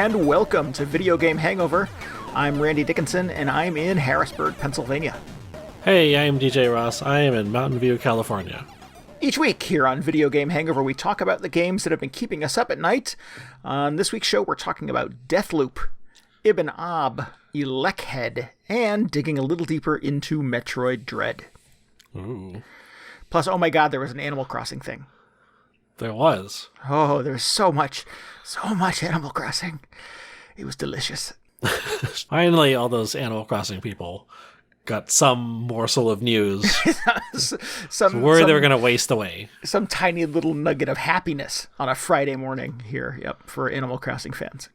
and welcome to Video Game Hangover. I'm Randy Dickinson, and I'm in Harrisburg, Pennsylvania. Hey, I'm DJ Ross. I am in Mountain View, California. Each week here on Video Game Hangover, we talk about the games that have been keeping us up at night. On this week's show, we're talking about Deathloop, Ibb Obb, ElecHead, and digging a little deeper into Metroid Dread. Ooh. Plus, oh my god, there was an Animal Crossing thing. There was. Oh, there's so much Animal Crossing. It was delicious. Finally, all those Animal Crossing people got some morsel of news. Some worried they were going to waste away. Some tiny little nugget of happiness on a Friday morning here, for Animal Crossing fans.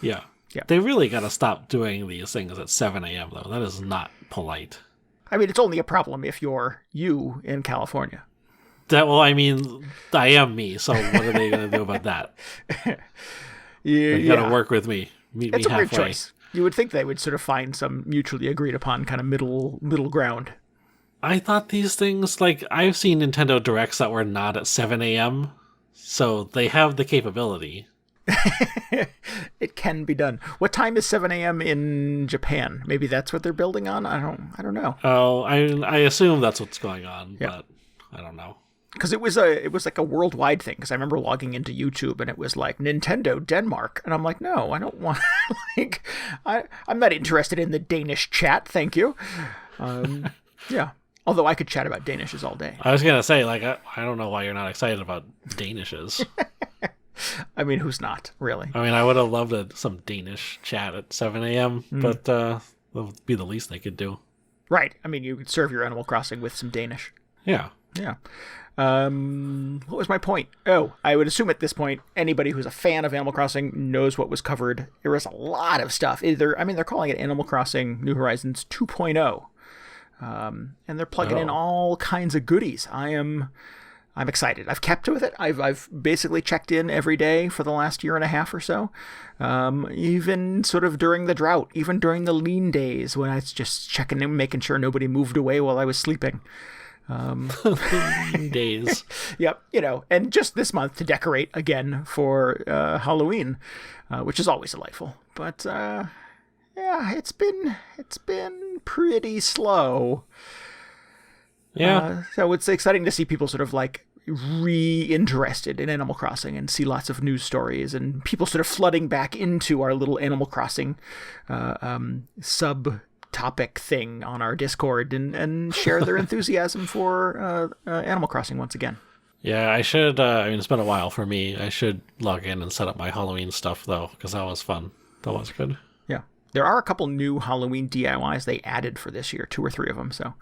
Yeah. They really got to stop doing these things at 7 a.m., though. That is not polite. I mean, it's only a problem if you're you in California. I am me, so what are they going to do about that? You got to work with me. Meet me halfway. It's a weird choice. You would think they would sort of find some mutually agreed upon kind of middle ground. I thought these things, I've seen Nintendo Directs that were not at 7 a.m., so they have the capability. It can be done. What time is 7 a.m. in Japan? Maybe that's what they're building on? I don't know. Oh, I assume that's what's going on, but I don't know. Because it was like a worldwide thing. Because I remember logging into YouTube and it was like Nintendo Denmark, and I'm like, no, I don't want. I'm not interested in the Danish chat. Thank you. Yeah. Although I could chat about Danishes all day. I was gonna say, I don't know why you're not excited about Danishes. I mean, who's not really? I mean, I would have loved some Danish chat at 7 a.m., but that would be the least they could do. Right. I mean, you could serve your Animal Crossing with some Danish. Yeah. Yeah. What was my point? Oh, I would assume at this point, anybody who's a fan of Animal Crossing knows what was covered. There was a lot of stuff. They're calling it Animal Crossing New Horizons 2.0. And they're plugging in all kinds of goodies. I'm excited. I've kept with it. I've basically checked in every day for the last year and a half or so. Even sort of during the drought, even during the lean days when I was just checking in, making sure nobody moved away while I was sleeping. Days. Yep. And just this month to decorate again for Halloween, which is always delightful. But it's been pretty slow. Yeah. So it's exciting to see people sort of re-interested in Animal Crossing and see lots of news stories and people sort of flooding back into our little Animal Crossing sub-topic thing on our Discord and share their enthusiasm for Animal Crossing once again. Yeah, I should, it's been a while for me. I should log in and set up my Halloween stuff, though, because that was fun. That was good. Yeah. There are a couple new Halloween DIYs they added for this year, 2 or 3 of them, so...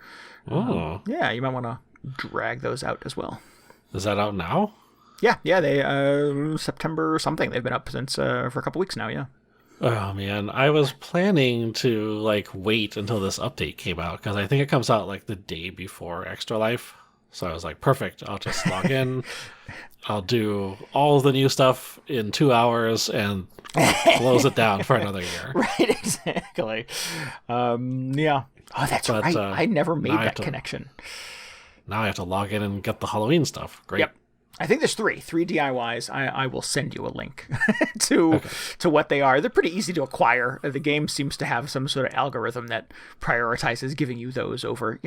yeah, you might want to drag those out as well. Is that out now? Yeah, they September or something. They've been up since for a couple weeks now, yeah. Oh, man. I was planning to, wait until this update came out, because I think it comes out, the day before Extra Life. So I was like, perfect. I'll just log in. I'll do all the new stuff in 2 hours and close it down for another year. Right, exactly. Yeah. Oh, that's right. I never made that connection. Now I have to log in and get the Halloween stuff. Great. Yep. I think there's three DIYs. I will send you a link to what they are. They're pretty easy to acquire. The game seems to have some sort of algorithm that prioritizes giving you those over,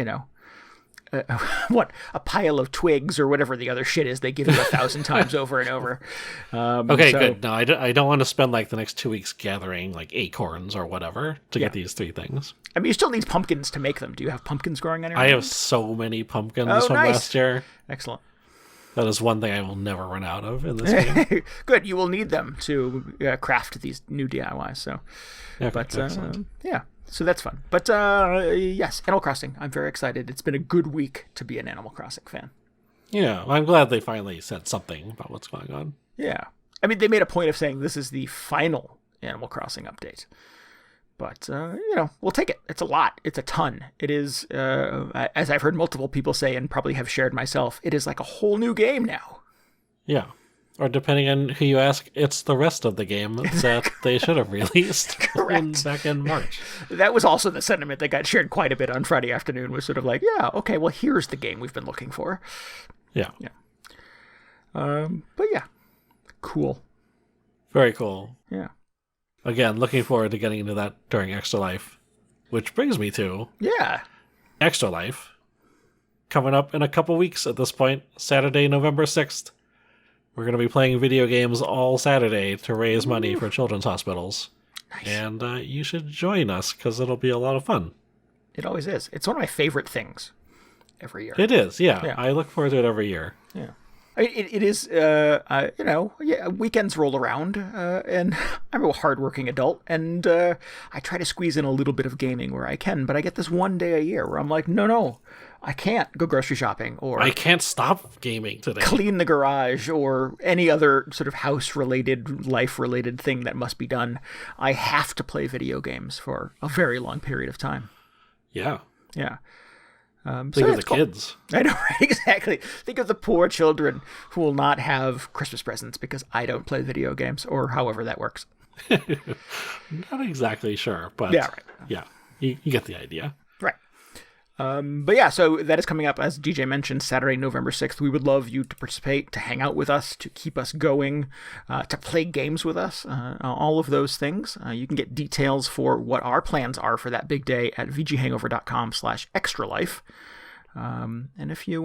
a pile of twigs or whatever the other shit is they give you 1,000 times over and over. Good. No, I don't want to spend the next 2 weeks gathering acorns or whatever to get these 3 things. I mean, you still need pumpkins to make them. Do you have pumpkins growing on your I have so many pumpkins from last year. Excellent. That is one thing I will never run out of in this game. Good. You will need them to craft these new DIYs. So, yeah. So that's fun. But yes, Animal Crossing. I'm very excited. It's been a good week to be an Animal Crossing fan. Yeah, I'm glad they finally said something about what's going on. Yeah. I mean, they made a point of saying this is the final Animal Crossing update. But, we'll take it. It's a lot. It's a ton. It is, as I've heard multiple people say and probably have shared myself, it is like a whole new game now. Yeah. Or depending on who you ask, it's the rest of the game that they should have released back in March. That was also the sentiment that got shared quite a bit on Friday afternoon, was sort of like, yeah, okay, well, here's the game we've been looking for. Yeah. But yeah, cool. Very cool. Yeah. again, looking forward to getting into that during Extra Life, which brings me to Yeah. Extra Life coming up in a couple weeks at this point, Saturday, November 6th. We're going to be playing video games all Saturday to raise money for children's hospitals. Nice. And you should join us because it'll be a lot of fun. It always is. It's one of my favorite things every year. It is, yeah. I look forward to it every year. Yeah. It is, weekends roll around, and I'm a hardworking adult, and I try to squeeze in a little bit of gaming where I can, but I get this one day a year where I'm like, no, I can't go grocery shopping, or I can't stop gaming today. Clean the garage, or any other sort of house-related, life-related thing that must be done. I have to play video games for a very long period of time. Yeah. Yeah. Think of the kids. I know, right? Exactly. Think of the poor children who will not have Christmas presents because I don't play video games, or however that works. Not exactly sure, but yeah, right. Yeah, you get the idea. Right. But yeah, so that is coming up, as DJ mentioned, Saturday, November 6th. We would love you to participate, to hang out with us, to keep us going, to play games with us, all of those things. You can get details for what our plans are for that big day at VGHangover.com/extralife. And if you,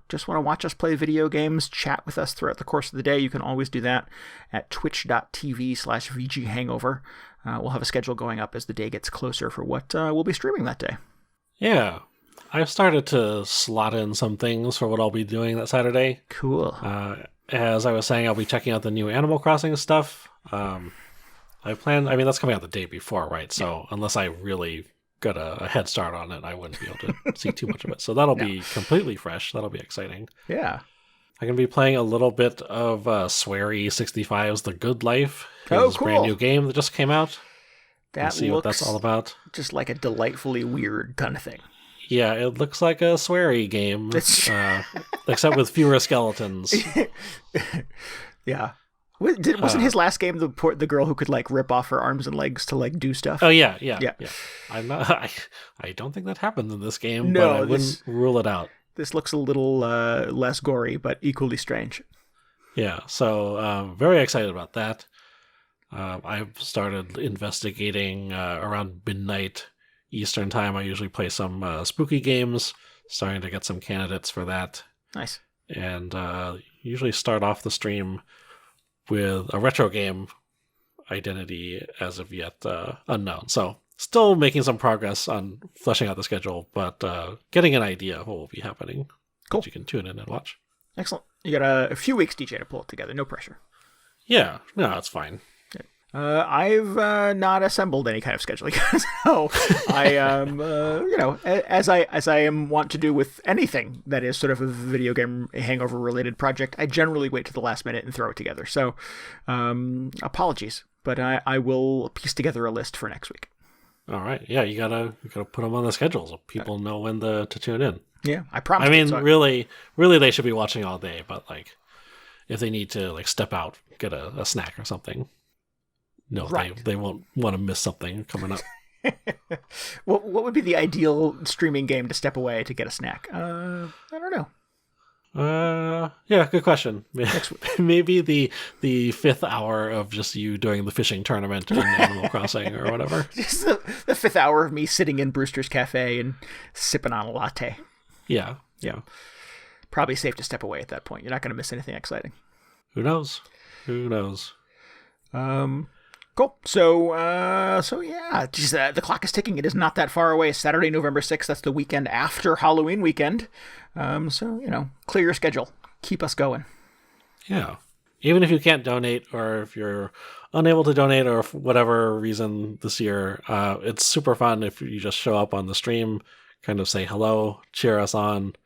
just want to watch us play video games, chat with us throughout the course of the day, you can always do that at twitch.tv/VGHangover. We'll have a schedule going up as the day gets closer for what we'll be streaming that day. Yeah, I've started to slot in some things for what I'll be doing that Saturday. Cool. As I was saying, I'll be checking out the new Animal Crossing stuff. That's coming out the day before, right? So unless I really got a head start on it, I wouldn't be able to see too much of it. So that'll be completely fresh. That'll be exciting. Yeah. I'm going to be playing a little bit of Swery 65's The Good Life. Cool. Brand new game that just came out. That see what that's all about. Just like a delightfully weird kind of thing. Yeah, it looks like a Swery game, except with fewer skeletons. Yeah. Wasn't his last game the girl who could like rip off her arms and legs to like do stuff? Oh yeah. I don't think that happens in this game, no, but I wouldn't rule it out. This looks a little less gory, but equally strange. Yeah, so very excited about that. I've started investigating around midnight Eastern time. I usually play some spooky games, starting to get some candidates for that. Nice. And usually start off the stream with a retro game, identity as of yet unknown. So still making some progress on fleshing out the schedule, but getting an idea of what will be happening. Cool. You can tune in and watch. Excellent. You got a few weeks, DJ, to pull it together. No pressure. Yeah, no, it's fine. I've not assembled any kind of scheduling, so I am, as I am wont to do with anything that is sort of a video game hangover related project, I generally wait to the last minute and throw it together. So, apologies, but I will piece together a list for next week. All right, yeah, you gotta put them on the schedule so people know when to tune in. Yeah, I promise. I mean, really, they should be watching all day, but like, if they need to like step out, get a snack or something. No, right. They won't want to miss something coming up. What would be the ideal streaming game to step away to get a snack? I don't know. Yeah, good question. Maybe the fifth hour of just you doing the fishing tournament in Animal Crossing or whatever. Just the fifth hour of me sitting in Brewster's Cafe and sipping on a latte. Yeah. Probably safe to step away at that point. You're not going to miss anything exciting. Who knows? Cool. So yeah, just, the clock is ticking. It is not that far away. Saturday, November 6th. That's the weekend after Halloween weekend. So, clear your schedule. Keep us going. Yeah. Even if you can't donate, or if you're unable to donate, or for whatever reason this year, it's super fun if you just show up on the stream, kind of say hello, cheer us on.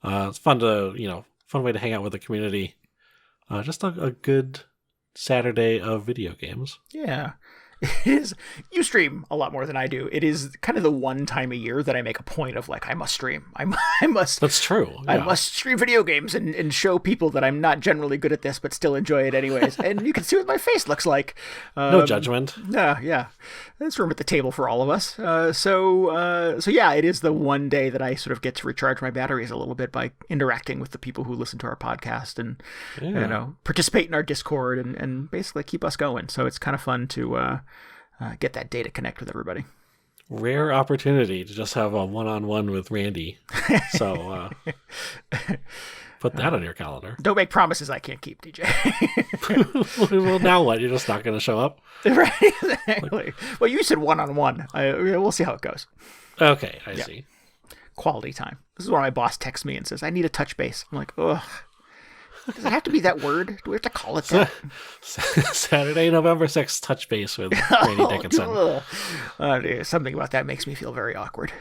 It's fun way to hang out with the community. Just a good Saturday of video games. Yeah. It is. You stream a lot more than I do. It is kind of the one time a year that I make a point of like, I must stream. I must. That's true. Yeah. I must stream video games and show people that I'm not generally good at this, but still enjoy it anyways. And you can see what my face looks like. No judgment. Yeah. There's room at the table for all of us. So yeah, it is the one day that I sort of get to recharge my batteries a little bit by interacting with the people who listen to our podcast and participate in our Discord and basically keep us going. So it's kind of fun to get that data connect with everybody. Rare opportunity to just have a one-on-one with Randy. So put that on your calendar. Don't make promises I can't keep, DJ. Well, now what? You're just not going to show up? Right, exactly. Well, you said one-on-one. We'll see how it goes. Okay, I see. Quality time. This is where my boss texts me and says, I need a touch base. I'm like, ugh. Does it have to be that word? Do we have to call it that? Saturday, November 6th, touch base with Randy Dickinson. Something about that makes me feel very awkward.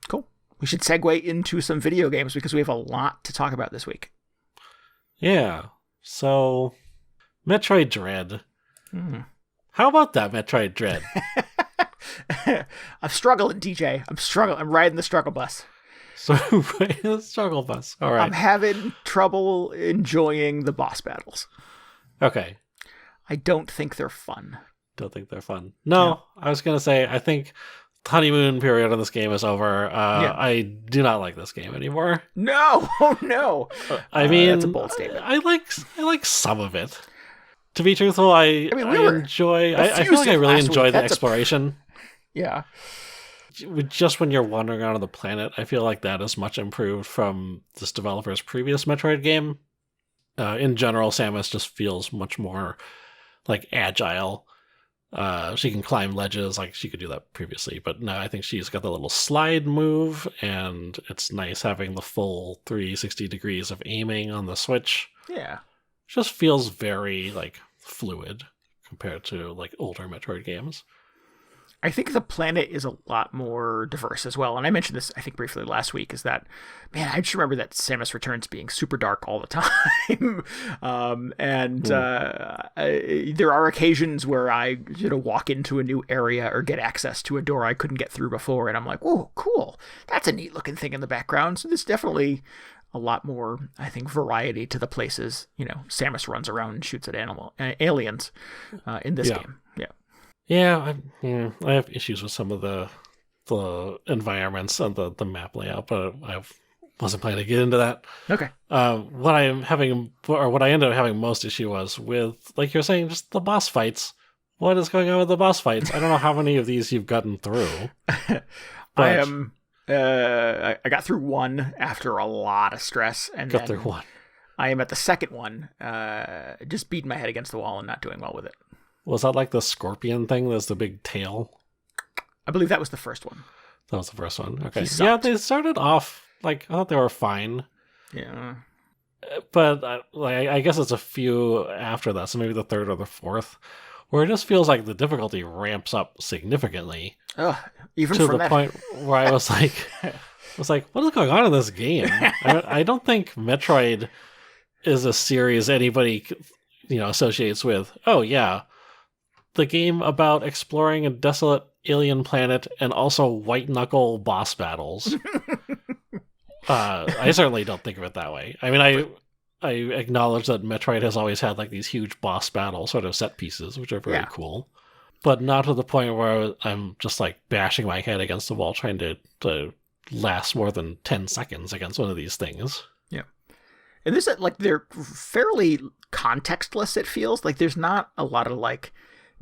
Cool. We should segue into some video games because we have a lot to talk about this week. Yeah. So, Metroid Dread. How about that, Metroid Dread? I'm struggling, DJ. I'm struggling. I'm riding the struggle bus. So, struggle bus. All right. I'm having trouble enjoying the boss battles. Okay. I don't think they're fun. Don't think they're fun. No, I was going to say, I think the honeymoon period on this game is over. I do not like this game anymore. No. Oh, no. I mean, that's a bold statement. I like some of it. To be truthful, I enjoy... I feel like I really enjoy the exploration. Yeah. Just when you're wandering around on the planet, I feel like that is much improved from this developer's previous Metroid game. In general, Samus just feels much more like agile. She can climb ledges, like she could do that previously, but now I think she's got the little slide move, and it's nice having the full 360 degrees of aiming on the Switch. Yeah. It just feels very like fluid compared to like older Metroid games. I think the planet is a lot more diverse as well. And I mentioned this, I think, briefly last week, is that, man, I just remember that Samus Returns being super dark all the time. There are occasions where I, walk into a new area or get access to a door I couldn't get through before. And I'm like, whoa, cool. That's a neat looking thing in the background. So there's definitely a lot more, I think, variety to the places, Samus runs around and shoots at aliens in this game. Yeah. Yeah, I have issues with some of the environments and the map layout, but I wasn't planning to get into that. Okay. What I ended up having most issue was with, like you're saying, just the boss fights. What is going on with the boss fights? I don't know how many of these you've gotten through. I got through one after a lot of stress, and got through one. I am at the second one, just beating my head against the wall and not doing well with it. Was that like the scorpion thing? There's the big tail? I believe that was the first one. That was the first one. Okay. Yeah, they started off, I thought they were fine. Yeah. But, I guess it's a few after that, so maybe the third or the fourth, where it just feels like the difficulty ramps up significantly. Even to the point where I was like, what is going on in this game? I don't think Metroid is a series anybody, associates with, oh yeah, the game about exploring a desolate alien planet and also white-knuckle boss battles. I certainly don't think of it that way. I mean, I acknowledge that Metroid has always had these huge boss battle sort of set pieces, which are very cool. But not to the point where I'm just bashing my head against the wall trying to last more than 10 seconds against one of these things. Yeah. And this they're fairly contextless, it feels. There's not a lot of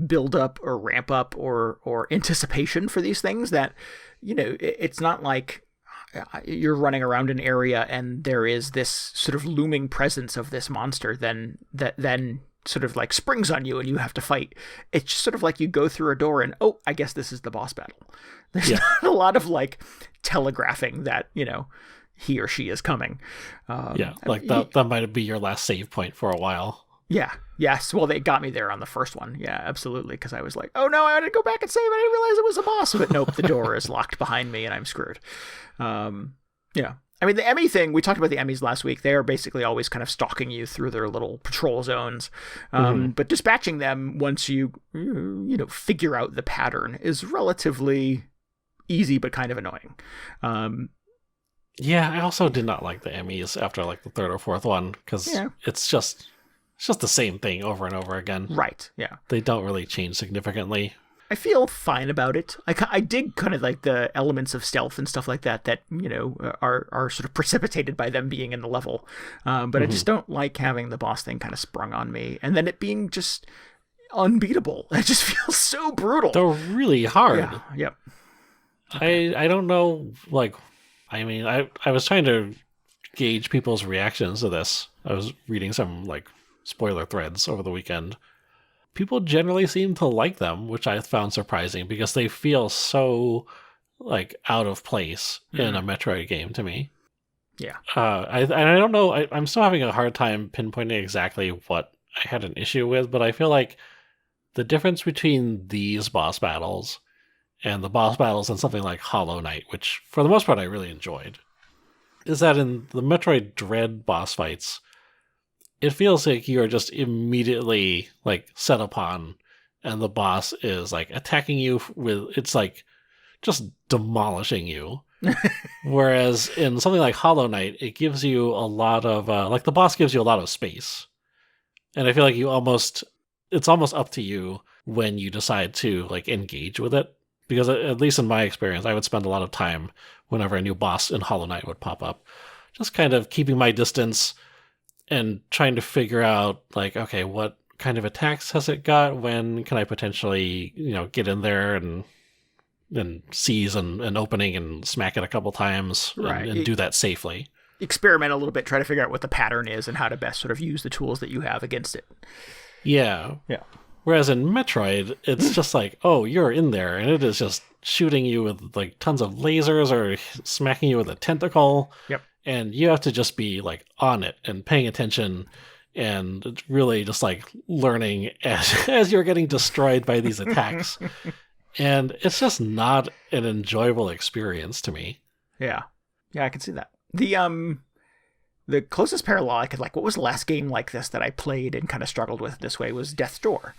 build up or ramp up or anticipation for these things that, it's not like you're running around an area and there is this sort of looming presence of this monster then sort of springs on you and you have to fight. It's just sort of you go through a door and, I guess this is the boss battle. There's not a lot of telegraphing that, he or she is coming. That might be your last save point for a while. Yeah. Yes. Well, they got me there on the first one. Yeah, absolutely. Because I was like, oh no, I had to go back and save. I didn't realize it was a boss. But nope, the door is locked behind me and I'm screwed. Yeah. I mean, the Emmy thing, we talked about the Emmys last week. They are basically always kind of stalking you through their little patrol zones. But dispatching them once you figure out the pattern is relatively easy, but kind of annoying. Yeah, I also did not like the Emmys after the third or fourth one because it's just the same thing over and over again. Right, yeah. They don't really change significantly. I feel fine about it. I dig kind of the elements of stealth and stuff like that are sort of precipitated by them being in the level. But I just don't like having the boss thing kind of sprung on me. And then it being just unbeatable. It just feels so brutal. They're really hard. Yeah. Yep. I don't know, like, I mean, I was trying to gauge people's reactions to this. I was reading some, like, spoiler threads over the weekend. People generally seem to like them, which I found surprising because they feel so, like, out of place in a Metroid game to me. Yeah. I don't know, I'm still having a hard time pinpointing exactly what I had an issue with, but I feel like the difference between these boss battles and the boss battles in something like Hollow Knight, which for the most part I really enjoyed, is that in the Metroid Dread boss fights, it feels like you're just immediately like set upon, and the boss is like attacking you with, it's like just demolishing you. Whereas in something like Hollow Knight, it gives you a lot of like the boss gives you a lot of space, and I feel like it's almost up to you when you decide to like engage with it. Because at least in my experience, I would spend a lot of time whenever a new boss in Hollow Knight would pop up, just kind of keeping my distance and trying to figure out, like, okay, what kind of attacks has it got? When can I potentially, get in there and seize an opening and smack it a couple times and do that safely? Experiment a little bit, try to figure out what the pattern is and how to best sort of use the tools that you have against it. Yeah. Yeah. Whereas in Metroid, it's just like, oh, you're in there, and it is just shooting you with like tons of lasers or smacking you with a tentacle. Yep. And you have to just be like on it and paying attention and really just like learning as you're getting destroyed by these attacks. And it's just not an enjoyable experience to me. Yeah. Yeah, I can see that. The closest parallel I could, like, what was the last game like this that I played and kind of struggled with this way was Death's Door,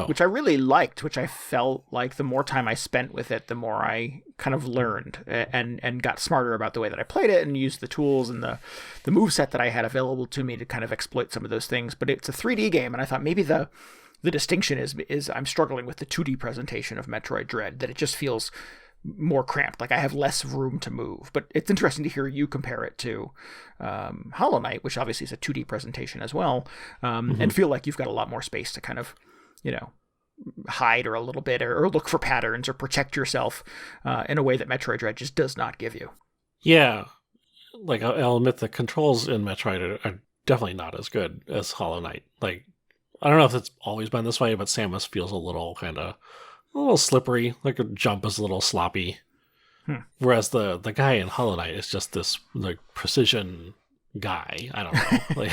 which I really liked, which I felt like the more time I spent with it, the more I kind of learned and got smarter about the way that I played it and used the tools and the moveset that I had available to me to kind of exploit some of those things. But it's a 3D game, and I thought maybe the distinction is I'm struggling with the 2D presentation of Metroid Dread, that it just feels more cramped, like I have less room to move. But it's interesting to hear you compare it to Hollow Knight, which obviously is a 2D presentation as well, and feel like you've got a lot more space to kind of, hide or a little bit or look for patterns or protect yourself in a way that Metroid Dread just does not give you. Yeah, like I'll admit the controls in Metroid are definitely not as good as Hollow Knight. Like, I don't know if it's always been this way, but Samus feels a little slippery, like a jump is a little sloppy. Whereas the guy in Hollow Knight is just this like precision guy. I don't know. Like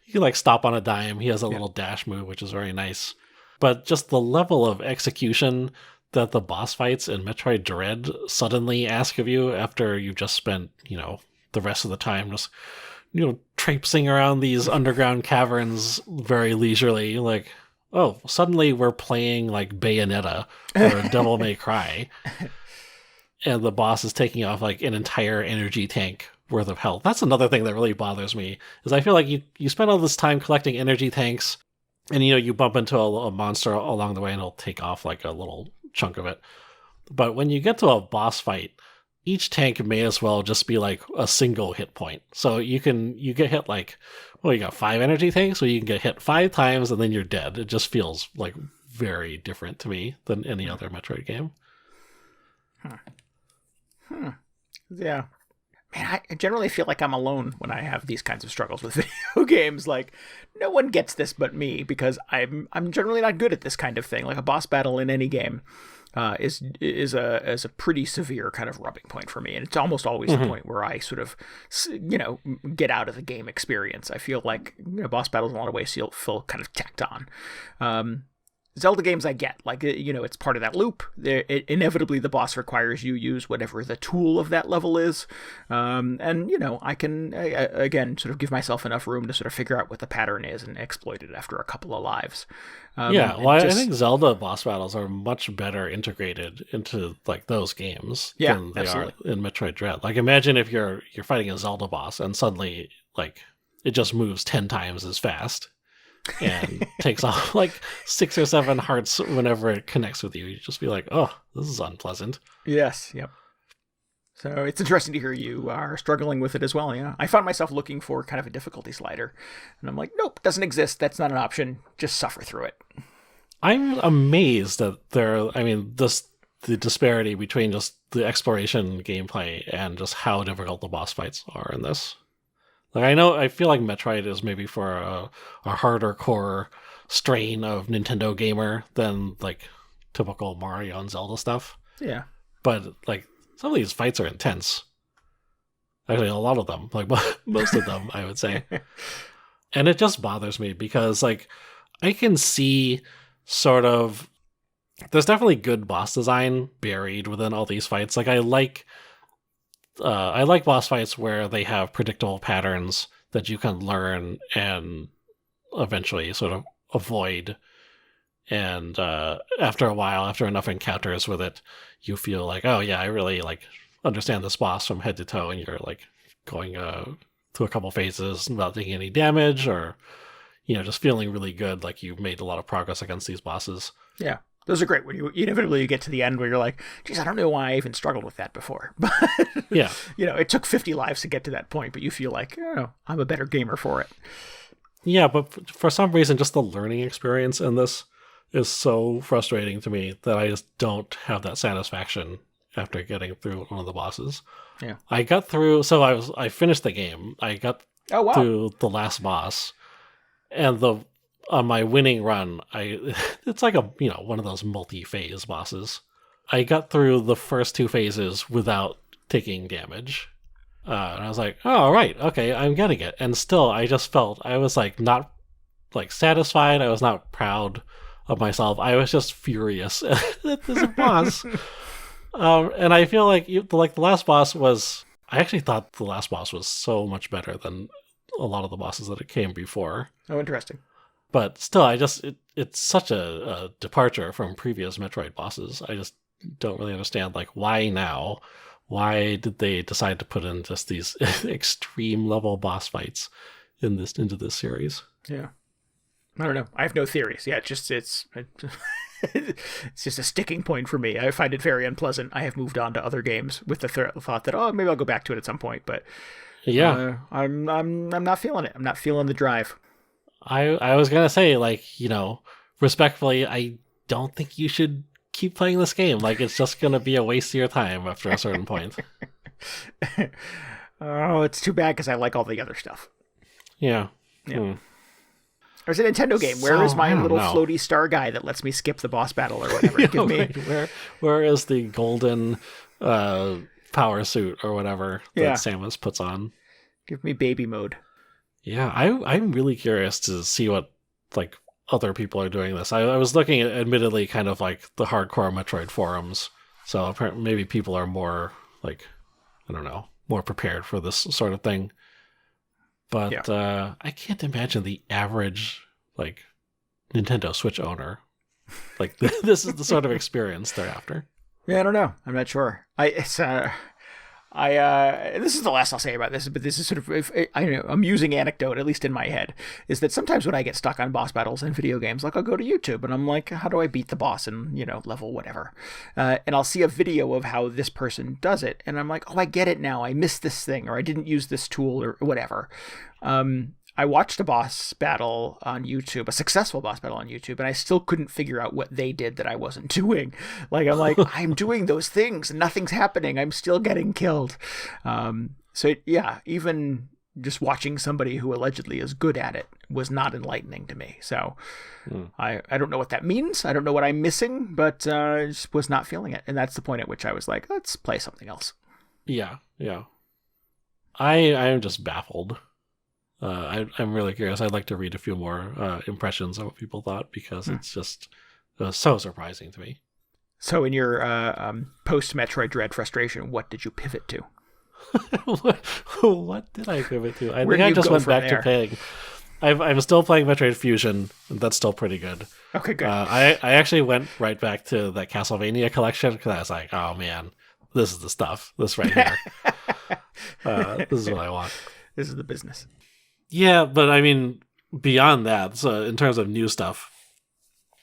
he can like stop on a dime. He has a little dash move, which is very nice. But just the level of execution that the boss fights in Metroid Dread suddenly ask of you after you've just spent, the rest of the time just traipsing around these underground caverns very leisurely, like, oh, suddenly we're playing like Bayonetta or Devil May Cry, and the boss is taking off like an entire energy tank worth of health. That's another thing that really bothers me, is I feel like you spend all this time collecting energy tanks, and you bump into a monster along the way and it'll take off like a little chunk of it. But when you get to a boss fight, each tank may as well just be like a single hit point. So you get hit like, well, you got 5 energy tanks, so you can get hit 5 times and then you're dead. It just feels like very different to me than any other Metroid game. Yeah. Man, I generally feel like I'm alone when I have these kinds of struggles with video games. Like, no one gets this but me, because I'm generally not good at this kind of thing. Like, a boss battle in any game is a pretty severe kind of rubbing point for me, and it's almost always the point where I sort of get out of the game experience. I feel like boss battles in a lot of ways feel kind of tacked on. Zelda games I get, like, it's part of that loop. Inevitably, the boss requires you use whatever the tool of that level is. And, I can, again, sort of give myself enough room to sort of figure out what the pattern is and exploit it after a couple of lives. I think Zelda boss battles are much better integrated into, like, those games than they are in Metroid Dread. Like, imagine if you're fighting a Zelda boss and suddenly, like, it just moves 10 times as fast and takes off like 6 or 7 hearts whenever it connects with you. You just be like, oh, this is unpleasant. Yes. Yep. So it's interesting to hear you are struggling with it as well. Yeah, I found myself looking for kind of a difficulty slider, and I'm like, nope, doesn't exist. That's not an option. Just suffer through it. I'm amazed that the disparity between just the exploration gameplay and just how difficult the boss fights are in this. Like I feel like Metroid is maybe for a harder core strain of Nintendo gamer than like typical Mario and Zelda stuff. Yeah, but like some of these fights are intense. Actually, a lot of them, like most of them, I would say. And it just bothers me because like I can see sort of there's definitely good boss design buried within all these fights. Like I like boss fights where they have predictable patterns that you can learn and eventually sort of avoid. And after a while, after enough encounters with it, you feel like, oh yeah, I really like understand this boss from head to toe, and you're like going through a couple phases without taking any damage, or just feeling really good, like you've made a lot of progress against these bosses. Yeah. Those are great when you inevitably get to the end where you're like, geez, I don't know why I even struggled with that before. But, yeah. It took 50 lives to get to that point, but you feel like, oh, I'm a better gamer for it. Yeah, but for some reason, just the learning experience in this is so frustrating to me that I just don't have that satisfaction after getting through one of the bosses. Yeah. I got through, I finished the game. I got through the last boss, and on my winning run, it's like one of those multi-phase bosses. I got through the first 2 phases without taking damage. And I was like, oh, right, okay, I'm getting it. And still, I just felt, I was like not like satisfied. I was not proud of myself. I was just furious that there's a boss. And I feel like the last boss was, I actually thought the last boss was so much better than a lot of the bosses that it came before. Oh, interesting. But still, it's such a departure from previous Metroid bosses. I just don't really understand, like, why now? Why did they decide to put in just these extreme level boss fights into this series? Yeah. I don't know. I have no theories. Yeah, it's just a sticking point for me. I find it very unpleasant. I have moved on to other games with the thought that, oh, maybe I'll go back to it at some point. But yeah, I'm not feeling it. I'm not feeling the drive. I was gonna say, like, respectfully, I don't think you should keep playing this game. Like, it's just gonna be a waste of your time after a certain point. Oh, it's too bad because I like all the other stuff. Yeah. There's a Nintendo game. Where is my little floaty star guy that lets me skip the boss battle or whatever? Give me... Where is the golden power suit or whatever that Samus puts on? Give me baby mode. Yeah, I'm really curious to see what like other people are doing this. I was looking at, admittedly, kind of like the hardcore Metroid forums, so apparently maybe people are more like, I don't know, more prepared for this sort of thing. But I can't imagine the average like Nintendo Switch owner like this is the sort of experience they're after. Yeah, I don't know. I'm not sure. This is the last I'll say about this, but this is sort of a amusing anecdote, at least in my head, is that sometimes when I get stuck on boss battles in video games, like I'll go to YouTube and I'm like, how do I beat the boss in, level whatever? And I'll see a video of how this person does it. And I'm like, oh, I get it now. I missed this thing, or I didn't use this tool or whatever. I watched a boss battle on YouTube, a successful boss battle on YouTube, and I still couldn't figure out what they did that I wasn't doing. Like, I'm like, I'm doing those things and nothing's happening. I'm still getting killed. So yeah, even just watching somebody who allegedly is good at it was not enlightening to me. So I don't know what that means. I don't know what I'm missing, but I just was not feeling it. And that's the point at which I was like, let's play something else. Yeah. I am just baffled. I'm really curious. I'd like to read a few more impressions of what people thought, because it's just so surprising to me. So in your post-Metroid Dread frustration, what did you pivot to? What did I pivot to? I think I just went back to playing. I'm still playing Metroid Fusion, and that's still pretty good. Okay, good. I actually went right back to that Castlevania collection, because I was like, oh man, this is the stuff. This right here. This is what I want. This is the business. Yeah, but I mean, beyond that, so in terms of new stuff,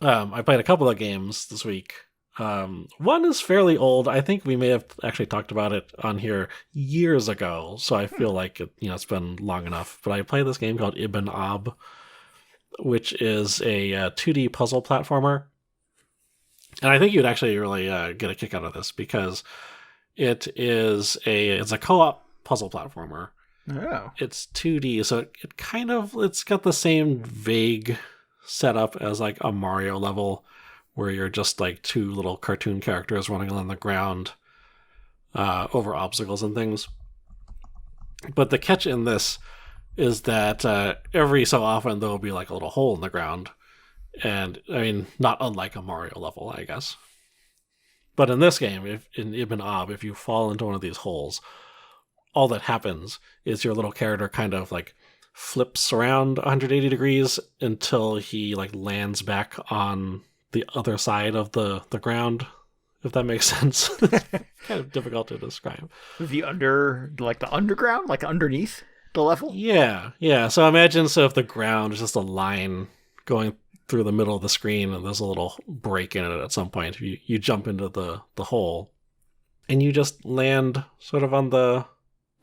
I played a couple of games this week. One is fairly old. I think we may have actually talked about it on here years ago, so I feel like it's been long enough. But I play this game called Ibb Obb, which is a 2D puzzle platformer. And I think you'd actually really get a kick out of this because it's a co-op puzzle platformer. Oh. It's 2D, so it's got the same vague setup as like a Mario level, where you're just like two little cartoon characters running along the ground over obstacles and things. But the catch in this is that every so often there will be like a little hole in the ground. And, I mean, not unlike a Mario level, I guess. But in this game, in Ibb Obb, if you fall into one of these holes, all that happens is your little character kind of like flips around 180 degrees until he like lands back on the other side of the ground, if that makes sense. It's kind of difficult to describe. The underground, like underneath the level? Yeah. So imagine if the ground is just a line going through the middle of the screen and there's a little break in it at some point. You jump into the hole and you just land sort of on the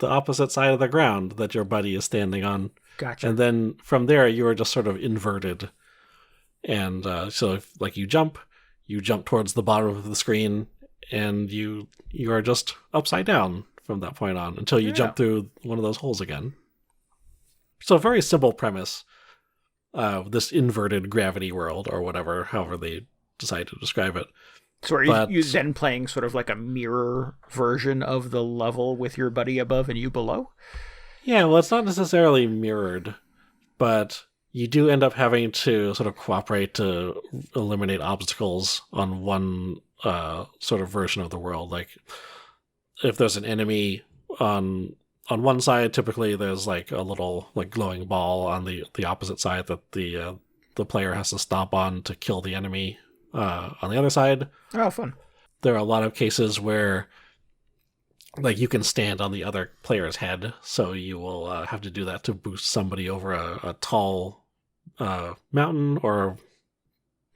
opposite side of the ground that your buddy is standing on. Gotcha. And then from there you are just sort of inverted. And so if like you jump towards the bottom of the screen and you are just upside down from that point on until you jump through one of those holes again. So a very simple premise. This inverted gravity world or whatever, however they decide to describe it. So are you then playing sort of like a mirror version of the level with your buddy above and you below? Yeah, well, it's not necessarily mirrored, but you do end up having to sort of cooperate to eliminate obstacles on one sort of version of the world. Like, if there's an enemy on one side, typically there's like a little like glowing ball on the opposite side that the player has to stomp on to kill the enemy on the other side. Oh, fun. There are a lot of cases where like you can stand on the other player's head, so you will have to do that to boost somebody over a tall mountain or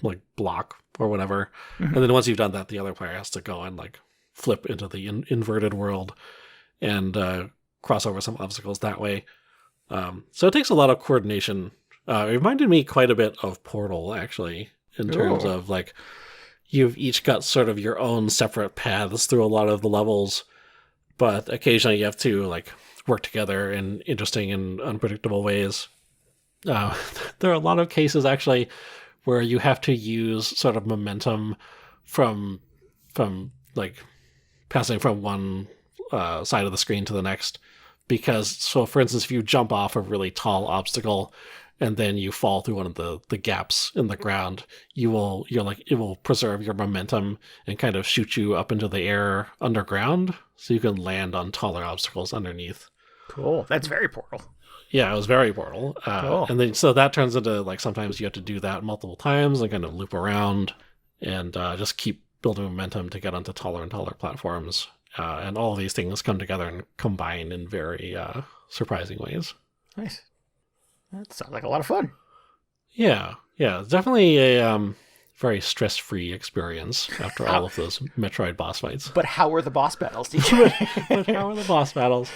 like block or whatever. Mm-hmm. And then once you've done that, the other player has to go and like flip into the inverted world and cross over some obstacles that way. So it takes a lot of coordination. It reminded me quite a bit of Portal, actually, in terms of like you've each got sort of your own separate paths through a lot of the levels, but occasionally you have to like work together in interesting and unpredictable ways. There are a lot of cases actually where you have to use sort of momentum from like passing from one side of the screen to the next. Because, so for instance, if you jump off a really tall obstacle and then you fall through one of the gaps in the ground, it will preserve your momentum and kind of shoot you up into the air underground so you can land on taller obstacles underneath. Cool. That's very Portal. Yeah, it was very Portal. Cool. And then so that turns into like sometimes you have to do that multiple times and kind of loop around and just keep building momentum to get onto taller and taller platforms. And all of these things come together and combine in very surprising ways. Nice. That sounds like a lot of fun. Yeah. It's definitely a very stress-free experience after all of those Metroid boss fights. But how are the boss battles, DJ? But how are the boss battles?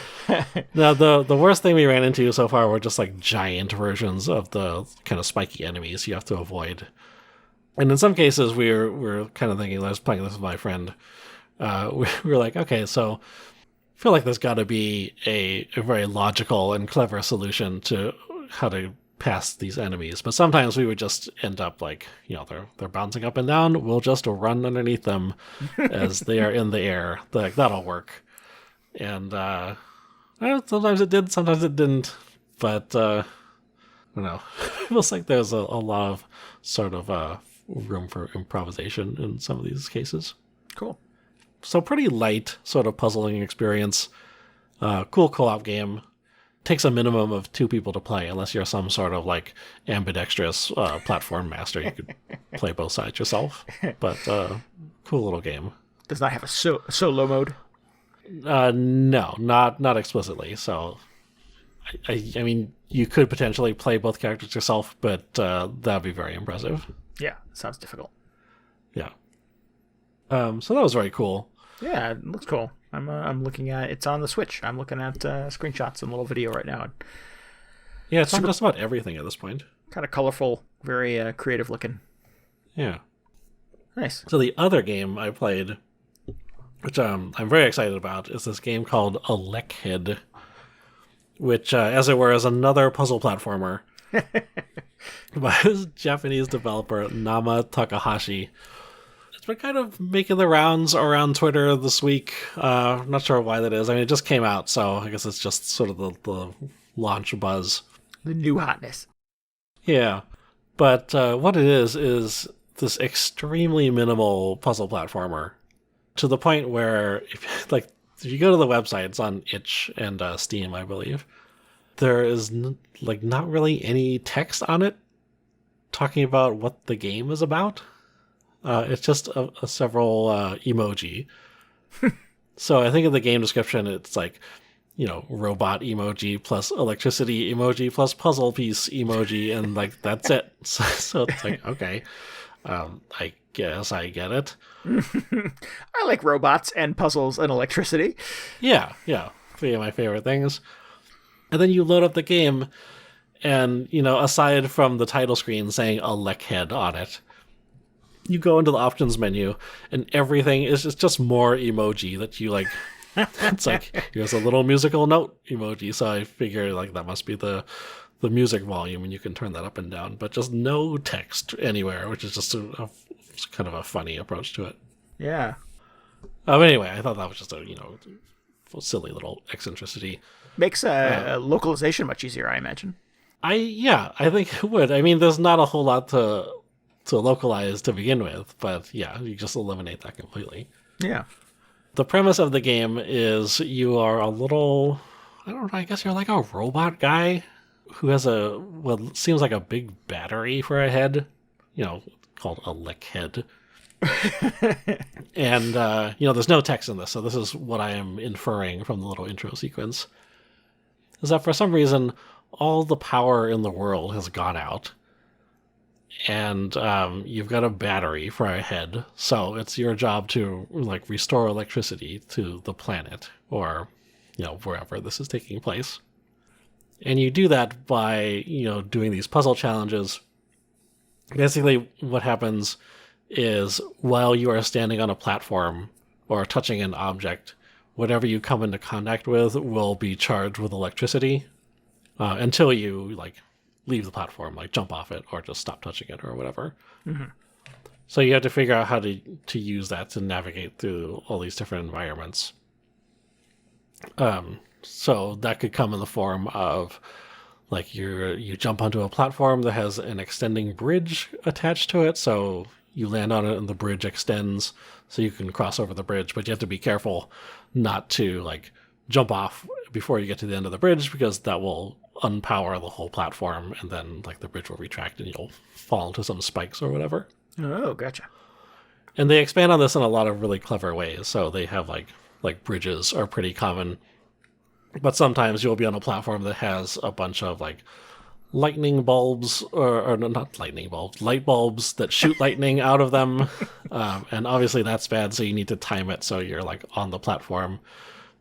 Now, the worst thing we ran into so far were just like giant versions of the kind of spiky enemies you have to avoid. And in some cases, we're kind of thinking, I was playing this with my friend, we were like, okay, so I feel like there's got to be a very logical and clever solution to how to pass these enemies. But sometimes we would just end up like, they're bouncing up and down. We'll just run underneath them as they are in the air. Like, that'll work. And sometimes it did, sometimes it didn't. But I don't know. It feels like there's a lot of sort of room for improvisation in some of these cases. Cool. So pretty light sort of puzzling experience. Cool co-op game. Takes a minimum of 2 people to play, unless you're some sort of like ambidextrous platform master. You could play both sides yourself. But cool little game. Does not have a solo mode? No, not explicitly. So, I mean, you could potentially play both characters yourself, but that'd be very impressive. Yeah, sounds difficult. Yeah. So that was very cool. Yeah, it looks cool. I'm looking at it's on the Switch. I'm looking at screenshots and a little video right now. Yeah, it's on just about everything at this point. Kind of colorful, very creative looking. Yeah. Nice. So the other game I played, which I'm very excited about, is this game called ElecHead, which, as it were, is another puzzle platformer by this Japanese developer, Nama Takahashi. It's been kind of making the rounds around Twitter this week. Not sure why that is. I mean, it just came out, so I guess it's just sort of the launch buzz. The new hotness. Yeah. But what it is this extremely minimal puzzle platformer, to the point where, if you go to the website, it's on itch and Steam, I believe. There is not really any text on it talking about what the game is about. It's just a several emoji. So I think in the game description, it's like, robot emoji plus electricity emoji plus puzzle piece emoji, and that's it. So it's like, okay, I guess I get it. I like robots and puzzles and electricity. Yeah, three of my favorite things. And then you load up the game, and aside from the title screen saying ElecHead on it, you go into the options menu, and everything is just more emoji that you like. It's like, here's a little musical note emoji, so I figure that must be the music volume, and you can turn that up and down, but just no text anywhere, which is just a kind of a funny approach to it. Yeah. But anyway, I thought that was just a silly little eccentricity. Makes localization much easier, I imagine. I think it would. I mean, there's not a whole lot to localize to begin with, but yeah, you just eliminate that completely. Yeah. The premise of the game is you are a little, I don't know, I guess you're like a robot guy who has what seems like a big battery for a head, called ElecHead. And, there's no text in this, so this is what I am inferring from the little intro sequence, is that for some reason, all the power in the world has gone out. And you've got a battery for a head, so it's your job to restore electricity to the planet, or wherever this is taking place. And you do that by doing these puzzle challenges. Basically, what happens is, while you are standing on a platform or touching an object, whatever you come into contact with will be charged with electricity until you leave the platform, jump off it, or just stop touching it, or whatever. Mm-hmm. So you have to figure out how to use that to navigate through all these different environments. So that could come in the form of, you jump onto a platform that has an extending bridge attached to it, so you land on it and the bridge extends, so you can cross over the bridge, but you have to be careful not to, jump off before you get to the end of the bridge, because that will unpower the whole platform, and then the bridge will retract and you'll fall into some spikes or whatever. Oh, gotcha. And they expand on this in a lot of really clever ways. So they have like bridges are pretty common, but sometimes you'll be on a platform that has a bunch of lightning bulbs, or not lightning bulbs, light bulbs that shoot lightning out of them. And obviously that's bad, so you need to time it so you're on the platform,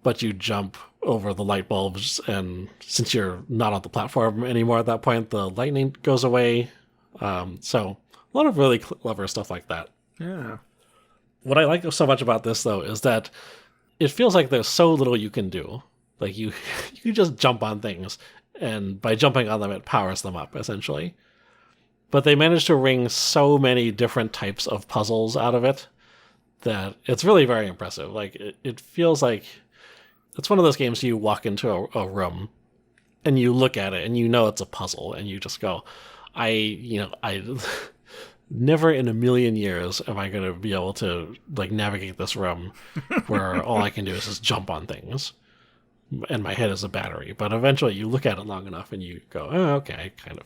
but you jump over the light bulbs, and since you're not on the platform anymore at that point, the lightning goes away. So a lot of really clever stuff like that. Yeah. What I like so much about this, though, is that it feels like there's so little you can do. You can just jump on things, and by jumping on them, it powers them up, essentially. But they managed to wring so many different types of puzzles out of it that it's really very impressive. It feels like it's one of those games you walk into a room and you look at it and it's a puzzle, and you just go, I never in a million years am I going to be able to navigate this room where all I can do is just jump on things and my head is a battery. But eventually you look at it long enough and you go, oh, okay, I kind of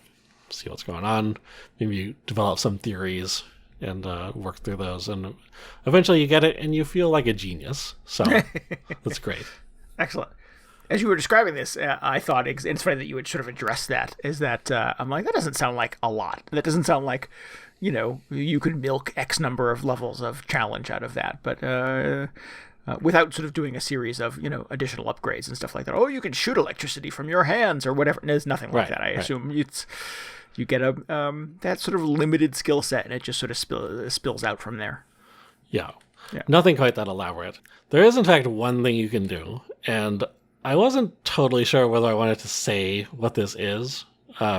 see what's going on. Maybe you develop some theories and work through those, and eventually you get it and you feel like a genius. So that's great. Excellent. as you were describing this, I thought, and it's funny that you would sort of address that, is that I'm like, that doesn't sound like a lot. That doesn't sound like, you could milk X number of levels of challenge out of that. But without sort of doing a series of, additional upgrades and stuff like that. Oh, you can shoot electricity from your hands or whatever. There's nothing like that. I assume you get that sort of limited skill set, and it just sort of spills out from there. Yeah. Nothing quite that elaborate. There is, in fact, one thing you can do, and I wasn't totally sure whether I wanted to say what this is,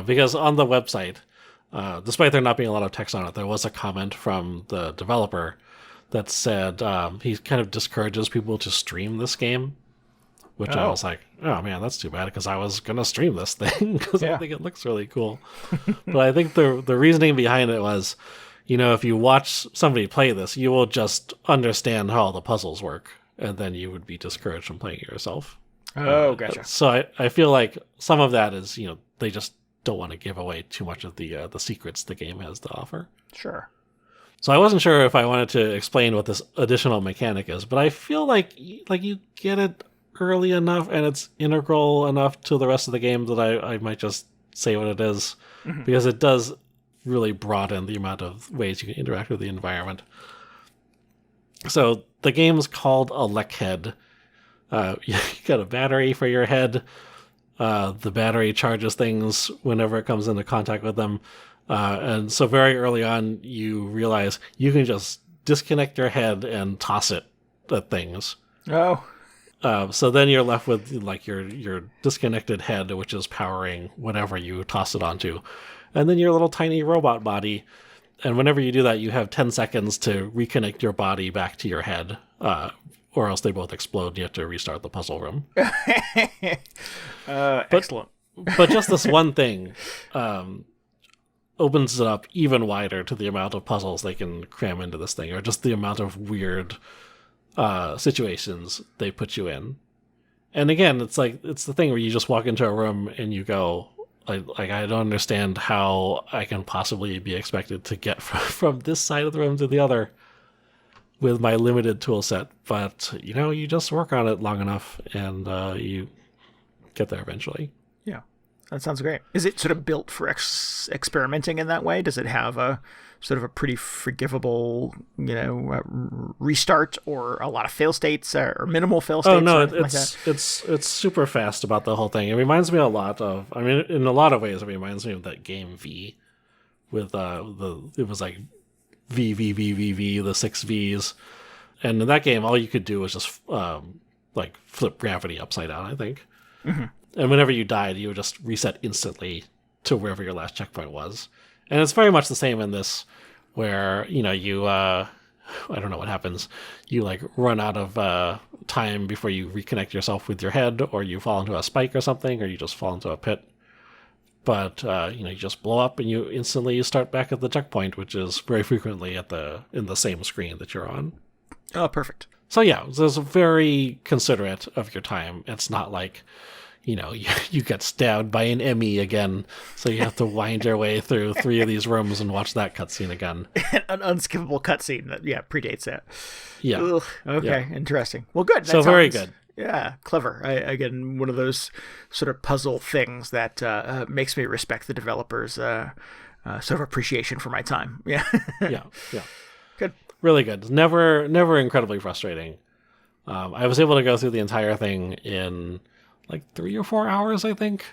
because on the website, despite there not being a lot of text on it, there was a comment from the developer that said he kind of discourages people to stream this game, which I was like, oh man, that's too bad, because I was going to stream this thing, because I think it looks really cool. But I think the reasoning behind it was, if you watch somebody play this, you will just understand how all the puzzles work, and then you would be discouraged from playing it yourself. Oh, gotcha. So I feel like some of that is, they just don't want to give away too much of the secrets the game has to offer. Sure. So I wasn't sure if I wanted to explain what this additional mechanic is, but I feel like you get it early enough and it's integral enough to the rest of the game that I might just say what it is, because it does really broaden the amount of ways you can interact with the environment. So the game's called ElecHead. You got a battery for your head. The battery charges things whenever it comes into contact with them. And so very early on, you realize you can just disconnect your head and toss it at things. Oh. So then you're left with like your disconnected head, which is powering whatever you toss it onto. And then your little tiny robot body. And whenever you do that, you have 10 seconds to reconnect your body back to your head, or else they both explode. You have to restart the puzzle room. Excellent. But just this one thing opens it up even wider to the amount of puzzles they can cram into this thing, or just the amount of weird situations they put you in. And again, it's the thing where you just walk into a room and you go, I don't understand how I can possibly be expected to get from this side of the room to the other with my limited tool set. But, you just work on it long enough and you get there eventually. Yeah, that sounds great. Is it sort of built for experimenting in that way? Does it have a sort of a pretty forgivable, restart, or a lot of fail states or minimal fail states? Oh no, it's super fast about the whole thing. It reminds me a lot of, in a lot of ways, it reminds me of that game V, with it was like V, the 6 Vs, and in that game, all you could do was just flip gravity upside down, I think. Mm-hmm. And whenever you died, you would just reset instantly to wherever your last checkpoint was. And it's very much the same in this, where, you, I don't know what happens. You, run out of time before you reconnect yourself with your head, or you fall into a spike or something, or you just fall into a pit. But, you just blow up and you instantly start back at the checkpoint, which is very frequently in the same screen that you're on. Oh, perfect. So, yeah, it's very considerate of your time. It's not like, you get stabbed by an Emmy again, so you have to wind your way through 3 of these rooms and watch that cutscene again. An unskippable cutscene that, predates that. Yeah. Ugh, okay, yeah. Interesting. Well, good. So very good. Yeah, clever. Again, one of those sort of puzzle things that makes me respect the developers' sort of appreciation for my time. Yeah. Yeah. Good. Really good. Never incredibly frustrating. I was able to go through the entire thing in 3 or 4 hours, I think.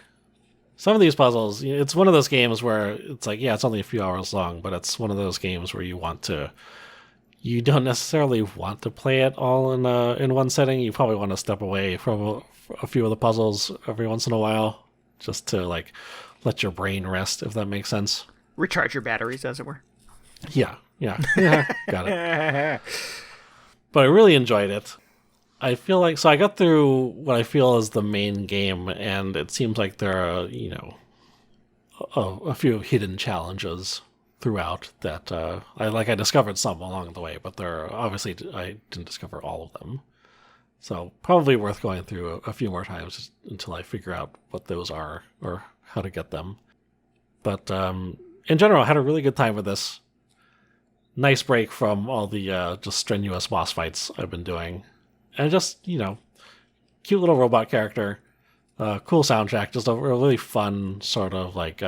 Some of these puzzles, it's one of those games where it's it's only a few hours long, but it's one of those games where you don't necessarily want to play it all in one setting. You probably want to step away from a few of the puzzles every once in a while, just to let your brain rest, if that makes sense. Recharge your batteries, as it were. Yeah, got it. But I really enjoyed it. I feel I got through what I feel is the main game, and it seems like there are, a few hidden challenges throughout that I discovered some along the way, but obviously I didn't discover all of them. So probably worth going through a few more times until I figure out what those are or how to get them. But in general, I had a really good time with this. Nice break from all the just strenuous boss fights I've been doing. And just, cute little robot character. Cool soundtrack, just a really fun sort of like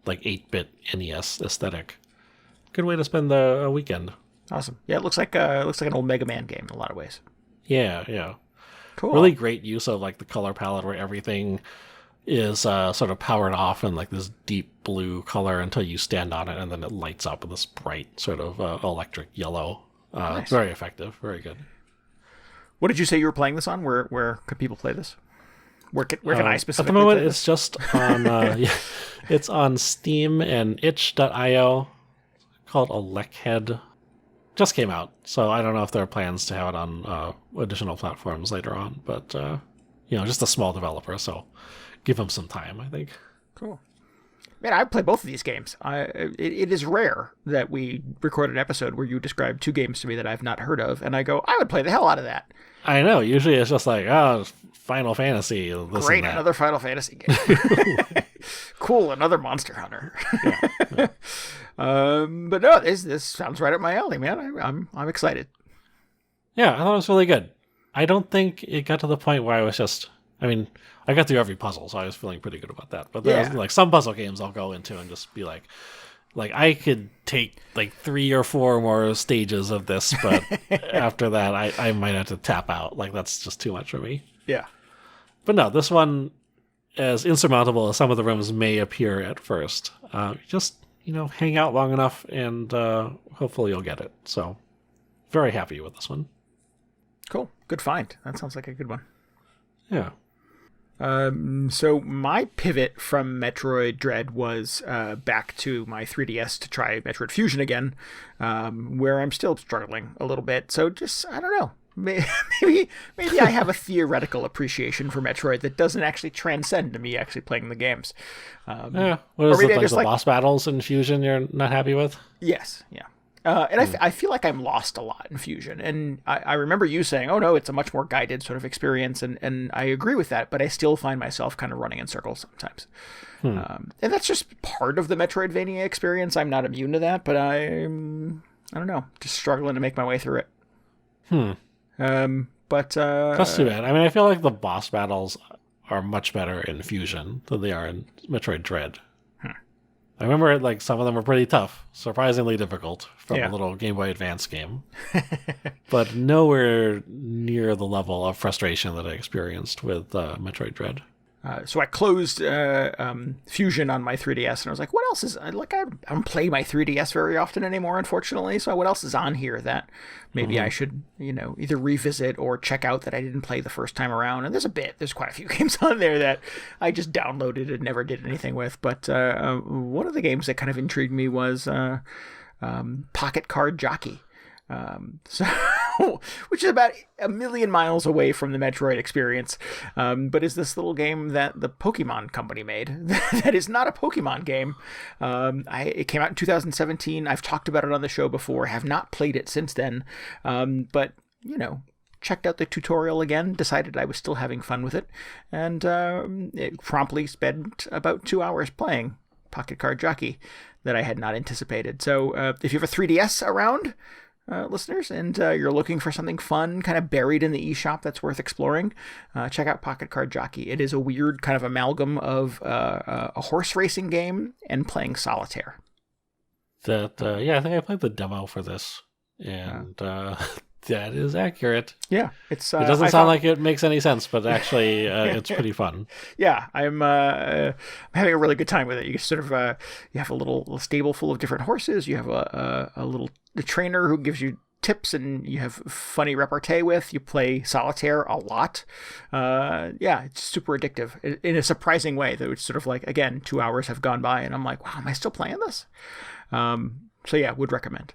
8-bit NES aesthetic. Good way to spend the weekend. Awesome. Yeah, it looks like an old Mega Man game in a lot of ways. Yeah. Cool. Really great use of like the color palette where everything is sort of powered off in like this deep blue color until you stand on it, and then it lights up with this bright sort of electric yellow. Nice. Very effective. Very good. What did you say you were playing this on? Where could people play this? Where can I specifically? At the moment, play it's just on it's on Steam and itch.io, called ElecHead. Just came out, so I don't know if there are plans to have it on additional platforms later on. But just a small developer, so give them some time, I think. Cool. Man, I play both of these games. It is rare that we record an episode where you describe two games to me that I've not heard of, and I go, I would play the hell out of that. I know. Usually it's just like, Final Fantasy. Great, another Final Fantasy game. Cool, another Monster Hunter. Yeah. But no, this sounds right up my alley, man. I'm excited. Yeah, I thought it was really good. I don't think it got to the point where I was just... I mean, I got through every puzzle, so I was feeling pretty good about that. But there's like some puzzle games I'll go into and just be like I could take like 3 or 4 more stages of this, but after that, I might have to tap out. Like, that's just too much for me. Yeah. But no, this one, as insurmountable as some of the rooms may appear at first, just, hang out long enough and hopefully you'll get it. So, very happy with this one. Cool. Good find. That sounds like a good one. Yeah. So my pivot from Metroid Dread was back to my 3DS to try Metroid Fusion again, where I'm still struggling a little bit. So just, I don't know, maybe I have a theoretical appreciation for Metroid that doesn't actually transcend to me actually playing the games. What is it, like the boss battles in Fusion you're not happy with? Yes, yeah. And I feel like I'm lost a lot in Fusion. And I remember you saying, oh, no, it's a much more guided sort of experience. And I agree with that, but I still find myself kind of running in circles sometimes. And that's just part of the Metroidvania experience. I'm not immune to that, but I don't know, just struggling to make my way through it. But that's too bad. I mean, I feel like the boss battles are much better in Fusion than they are in Metroid Dread. I remember like some of them were pretty tough, surprisingly difficult from a little Game Boy Advance game, but nowhere near the level of frustration that I experienced with Metroid Dread. So I closed Fusion on my 3DS, and I was like, what else is... I don't play my 3DS very often anymore, unfortunately, so what else is on here that maybe I should, either revisit or check out that I didn't play the first time around? And there's quite a few games on there that I just downloaded and never did anything with, but one of the games that kind of intrigued me was Pocket Card Jockey. Which is about 1,000,000 miles away from the Metroid experience, but is this little game that the Pokemon company made that is not a Pokemon game. It came out in 2017. I've talked about it on the show before, have not played it since then, but checked out the tutorial again, decided I was still having fun with it, and it promptly spent about 2 hours playing Pocket Card Jockey that I had not anticipated. So if you have a 3DS around, listeners, and you're looking for something fun kind of buried in the eShop that's worth exploring, check out Pocket Card Jockey. It is a weird kind of amalgam of a horse racing game and playing solitaire. I think I played the demo for this, and that is accurate. Yeah, it doesn't sound like it makes any sense, but actually it's pretty fun. Yeah, I'm having a really good time with it. You sort of you have a little stable full of different horses. You have a trainer who gives you tips, and you have funny repartee with. You play solitaire a lot. It's super addictive in a surprising way, though. It's sort of like, again, 2 hours have gone by, and I'm like, wow, am I still playing this? Would recommend.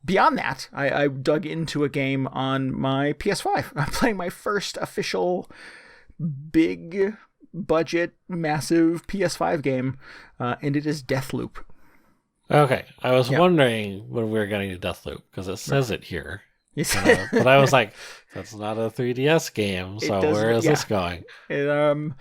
Beyond that, I dug into a game on my PS5. I'm playing my first official big budget, massive PS5 game, and it is Deathloop. Okay, I was wondering when we were getting to Deathloop, because it says it here. But I was like, that's not a 3DS game, so where is this going? So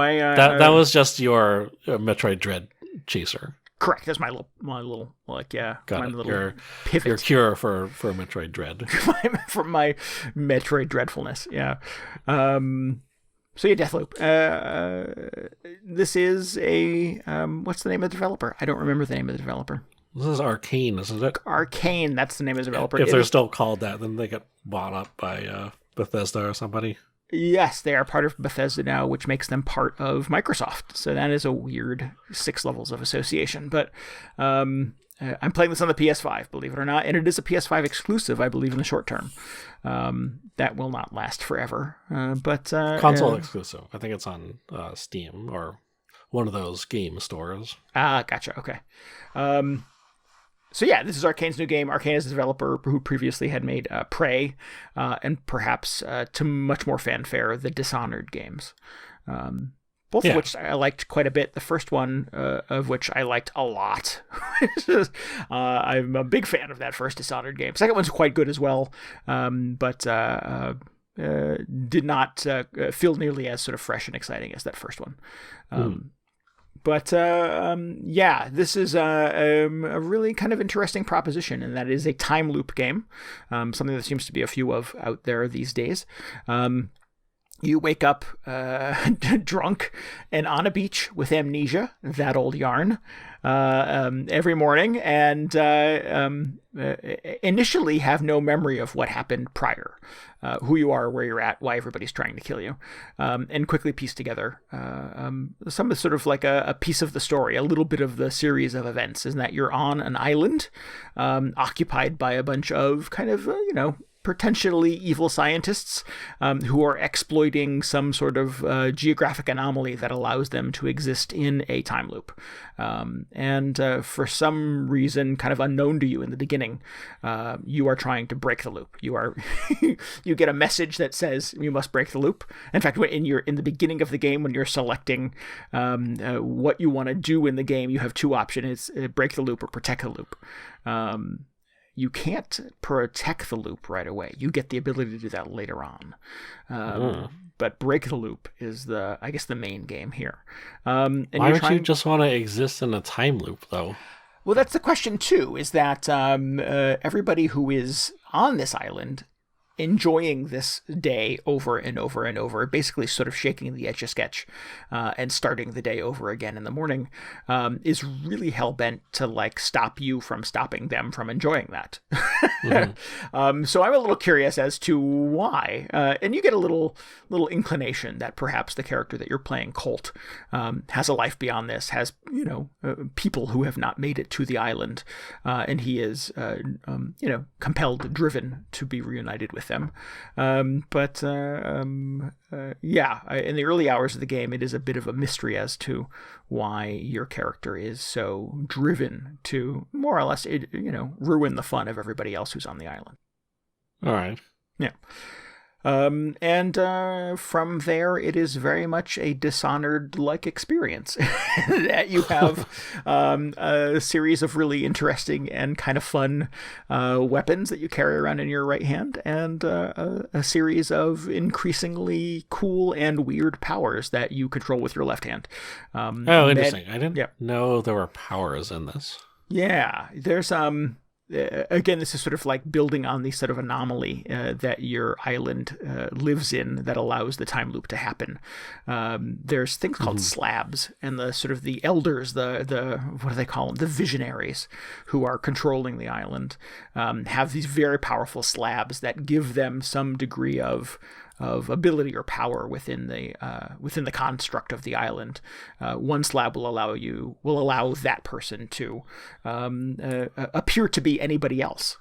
I... that was just your Metroid Dread chaser. Correct. That's my little like Got my it. little pivot. Your cure for Metroid Dread. From my Metroid dreadfulness. Yeah. So yeah, Deathloop. This is a what's the name of the developer? I don't remember the name of the developer. This is Arcane, isn't it? Arcane. That's the name of the developer. If they're still called that, then they get bought up by Bethesda or somebody. Yes, they are part of Bethesda now, which makes them part of Microsoft. So that is a weird 6 levels of association. But I'm playing this on the PS5, believe it or not, and it is a PS5 exclusive, I believe, in the short term. That will not last forever. But console exclusive. I think it's on Steam or one of those game stores. Ah, gotcha. Okay. So yeah, this is Arcane's new game. Arcane is a developer who previously had made Prey, and perhaps to much more fanfare, the Dishonored games. Both of which I liked quite a bit. The first one of which I liked a lot. I'm a big fan of that first Dishonored game. Second one's quite good as well, but did not feel nearly as sort of fresh and exciting as that first one. But yeah, this is a really kind of interesting proposition, and that is a time loop game, something that seems to be a few of out there these days. You wake up drunk and on a beach with amnesia, that old yarn, every morning, and initially have no memory of what happened prior, who you are, where you're at, why everybody's trying to kill you, and quickly piece together some sort of like a piece of the story, a little bit of the series of events, is that you're on an island occupied by a bunch of kind of, potentially evil scientists who are exploiting some sort of geographic anomaly that allows them to exist in a time loop. And for some reason, kind of unknown to you in the beginning, you are trying to break the loop. You get a message that says you must break the loop. In fact, in the beginning of the game, when you're selecting what you want to do in the game, you have two options: it's break the loop or protect the loop. You can't protect the loop right away. You get the ability to do that later on. But break the loop is the main game here. And why would you just want to exist in a time loop, though? Well, that's the question, too, is that everybody who is on this island enjoying this day over and over and over, basically sort of shaking the Etch-a-Sketch and starting the day over again in the morning, is really hell-bent to like stop you from stopping them from enjoying that. Mm-hmm. So I'm a little curious as to why. And you get a little inclination that perhaps the character that you're playing, Colt, has a life beyond this, has, people who have not made it to the island, and he is, compelled, driven to be reunited with them. In the early hours of the game, it is a bit of a mystery as to why your character is so driven to more or less, ruin the fun of everybody else who's on the island. All right. Yeah. From there, it is very much a Dishonored-like experience. That you have a series of really interesting and kind of fun weapons that you carry around in your right hand, and a series of increasingly cool and weird powers that you control with your left hand. Interesting. I didn't know there were powers in this. Yeah, there's again, this is sort of like building on the sort of anomaly that your island lives in that allows the time loop to happen. There's things called slabs, and the sort of the elders, the what do they call them? The visionaries who are controlling the island have these very powerful slabs that give them some degree of ability or power within the construct of the island. One slab will allow that person to appear to be anybody else.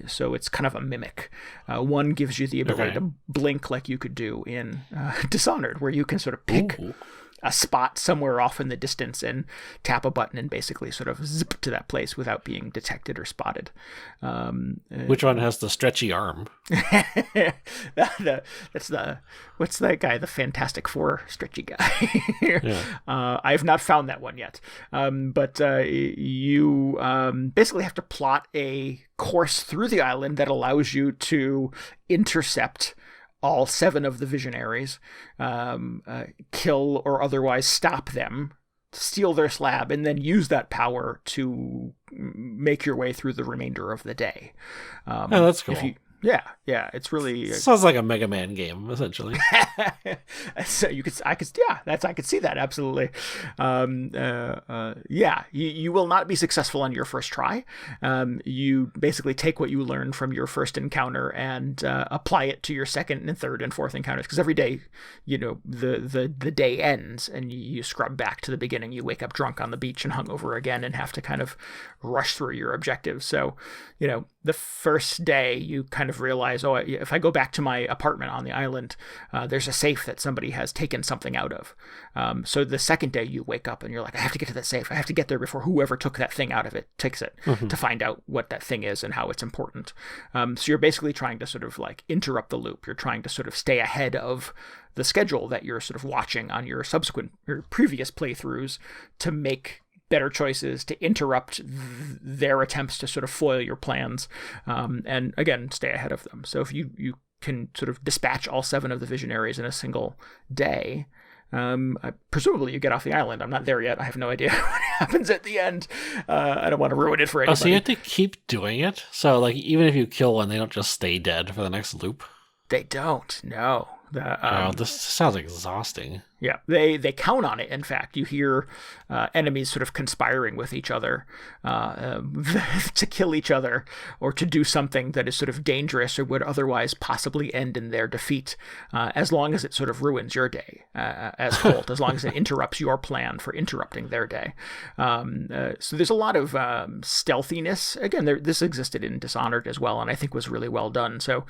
So it's kind of a mimic. One gives you the ability to blink like you could do in Dishonored, where you can sort of pick a spot somewhere off in the distance and tap a button and basically sort of zip to that place without being detected or spotted. Which one has the stretchy arm? What's that guy? The Fantastic Four stretchy guy. I've not found that one yet. But you basically have to plot a course through the island that allows you to intercept all 7 of the visionaries, kill or otherwise stop them steal their slab, and then use that power to make your way through the remainder of the day. Oh, that's cool. Yeah, it's really sounds like a Mega Man game essentially. So I could see that absolutely. You will not be successful on your first try. You basically take what you learn from your first encounter and apply it to your second and third and fourth encounters. Because every day, the day ends and you scrub back to the beginning. You wake up drunk on the beach and hungover again and have to kind of rush through your objectives. So, the first day you kind of realize, if I go back to my apartment on the island, there's a safe that somebody has taken something out of. So the second day you wake up and you're like, I have to get to that safe. I have to get there before whoever took that thing out of it takes it, to find out what that thing is and how it's important. So you're basically trying to sort of like interrupt the loop. You're trying to sort of stay ahead of the schedule that you're sort of watching on your previous playthroughs to make better choices, to interrupt their attempts to sort of foil your plans, and again, stay ahead of them. So if you can sort of dispatch all 7 of the visionaries in a single day, presumably you get off the island. I'm not there yet. I have no idea what happens at the end. I don't want to ruin it for anybody. Oh, so you have to keep doing it? So like even if you kill one, they don't just stay dead for the next loop? They don't, no. This sounds exhausting. Yeah, they count on it. In fact, you hear enemies sort of conspiring with each other to kill each other or to do something that is sort of dangerous or would otherwise possibly end in their defeat, as long as it sort of ruins your day as Colt, as long as it interrupts your plan for interrupting their day. So there's a lot of stealthiness. Again, this existed in Dishonored as well, and I think was really well done. So,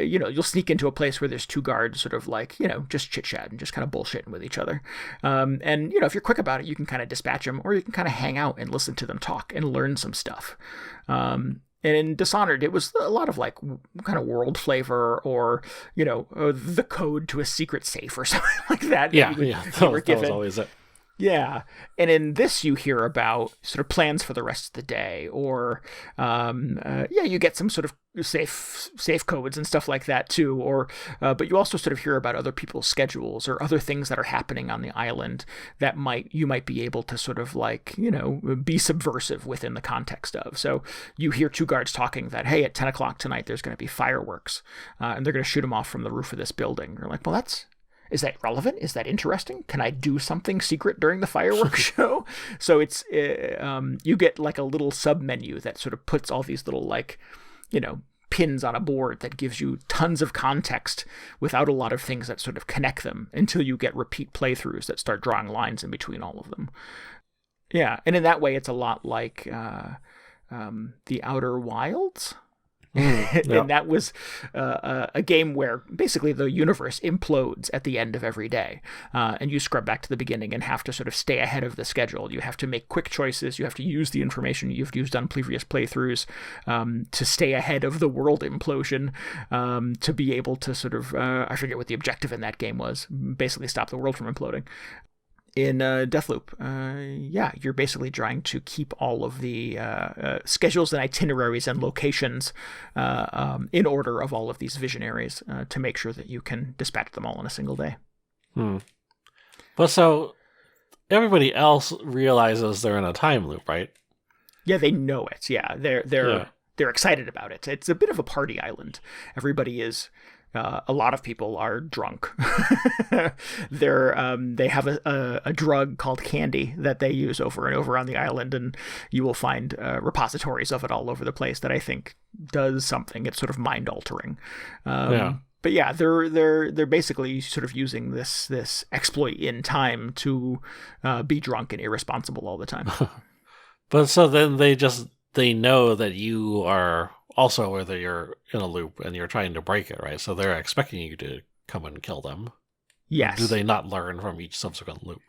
you'll sneak into a place where there's 2 guards sort of like, just chit-chat and just kind of bullshitting with each other. And if you're quick about it, you can kind of dispatch them, or you can kind of hang out and listen to them talk and learn some stuff. And in Dishonored, it was a lot of like kind of world flavor, or the code to a secret safe or something like that. Yeah, that was always it. Yeah, and in this you hear about sort of plans for the rest of the day, or you get some sort of safe codes and stuff like that too, or but you also sort of hear about other people's schedules or other things that are happening on the island that you might be able to sort of like be subversive within the context of. So you hear 2 guards talking that, hey, at 10 o'clock tonight there's going to be fireworks, and they're going to shoot them off from the roof of this building. You're like, well, is that relevant? Is that interesting? Can I do something secret during the fireworks show? So it's you get like a little sub menu that sort of puts all these little like pins on a board that gives you tons of context without a lot of things that sort of connect them, until you get repeat playthroughs that start drawing lines in between all of them. Yeah, and in that way, it's a lot like The Outer Wilds. And that was a game where basically the universe implodes at the end of every day, and you scrub back to the beginning and have to sort of stay ahead of the schedule. You have to make quick choices. You have to use the information you've used on previous playthroughs to stay ahead of the world implosion, to be able to sort of I forget what the objective in that game was, basically stop the world from imploding. In Deathloop, you're basically trying to keep all of the schedules and itineraries and locations in order of all of these visionaries, to make sure that you can dispatch them all in a single day. But so everybody else realizes they're in a time loop, right? Yeah, they know it. Yeah, they're excited about it. It's a bit of a party island. Everybody is. A lot of people are drunk. They have a drug called candy that they use over and over on the island, and you will find repositories of it all over the place that I think does something. It's sort of mind altering. But yeah, they're basically sort of using this exploit in time to be drunk and irresponsible all the time. But so then they know that you are also whether you're in a loop and you're trying to break it, right? So they're expecting you to come and kill them. Yes. Do they not learn from each subsequent loop?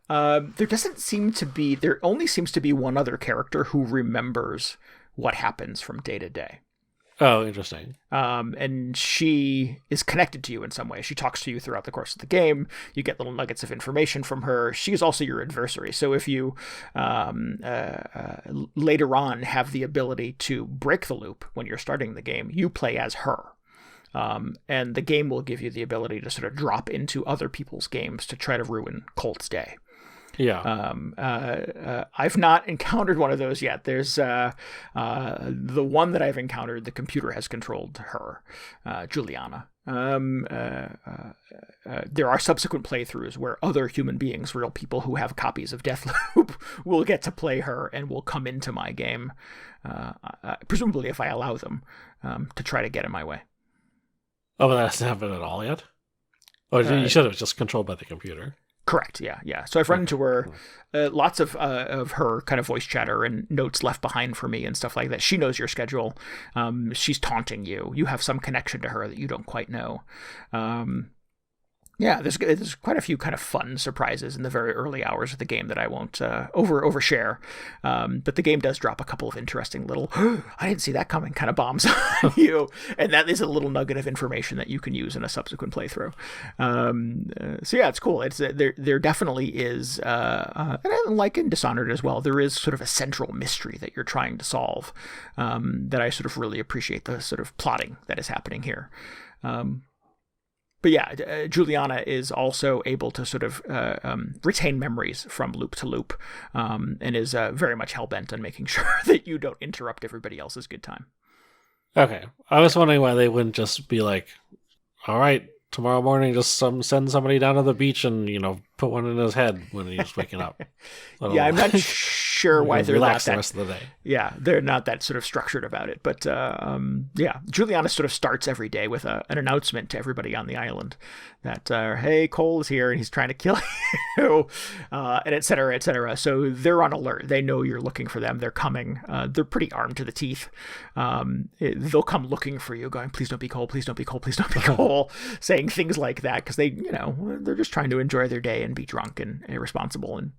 There only seems to be one other character who remembers what happens from day to day. Oh, interesting. And she is connected to you in some way. She talks to you throughout the course of the game. You get little nuggets of information from her. She is also your adversary. So if you later on have the ability to break the loop when you're starting the game, you play as her. And the game will give you the ability to sort of drop into other people's games to try to ruin Colt's day. Yeah. I've not encountered one of those yet. There's the one that I've encountered, the computer has controlled her, Juliana. There are subsequent playthroughs where other human beings, real people who have copies of Deathloop, will get to play her and will come into my game, presumably if I allow them, to try to get in my way. Oh, but that hasn't happened at all yet? Oh, you said it was just controlled by the computer. Correct. Yeah. So I've run into her, lots of her kind of voice chatter and notes left behind for me and stuff like that. She knows your schedule. She's taunting you. You have some connection to her that you don't quite know. Yeah, there's quite a few kind of fun surprises in the very early hours of the game that I won't overshare. But the game does drop a couple of interesting little, I didn't see that coming kind of bombs on you. And that is a little nugget of information that you can use in a subsequent playthrough. So yeah, it's cool. It's there definitely is, and like in Dishonored as well, there is sort of a central mystery that you're trying to solve, that I sort of really appreciate the sort of plotting that is happening here. But yeah, Juliana is also able to sort of retain memories from loop to loop, and is very much hell-bent on making sure that you don't interrupt everybody else's good time. Okay. I was wondering why they wouldn't just be like, all right, tomorrow morning just send somebody down to the beach and, put one in his head when he's waking up. Yeah, I'm not sure why they're relax the rest of the day. Yeah, they're not that sort of structured about it. But yeah, Juliana sort of starts every day with an announcement to everybody on the island that, hey, Cole is here and he's trying to kill you, and et cetera, et cetera. So they're on alert. They know you're looking for them. They're coming. They're pretty armed to the teeth. They'll come looking for you, going, please don't be Cole, please don't be Cole, please don't be Cole, saying things like that because they, they're just trying to enjoy their day and be drunk and irresponsible, and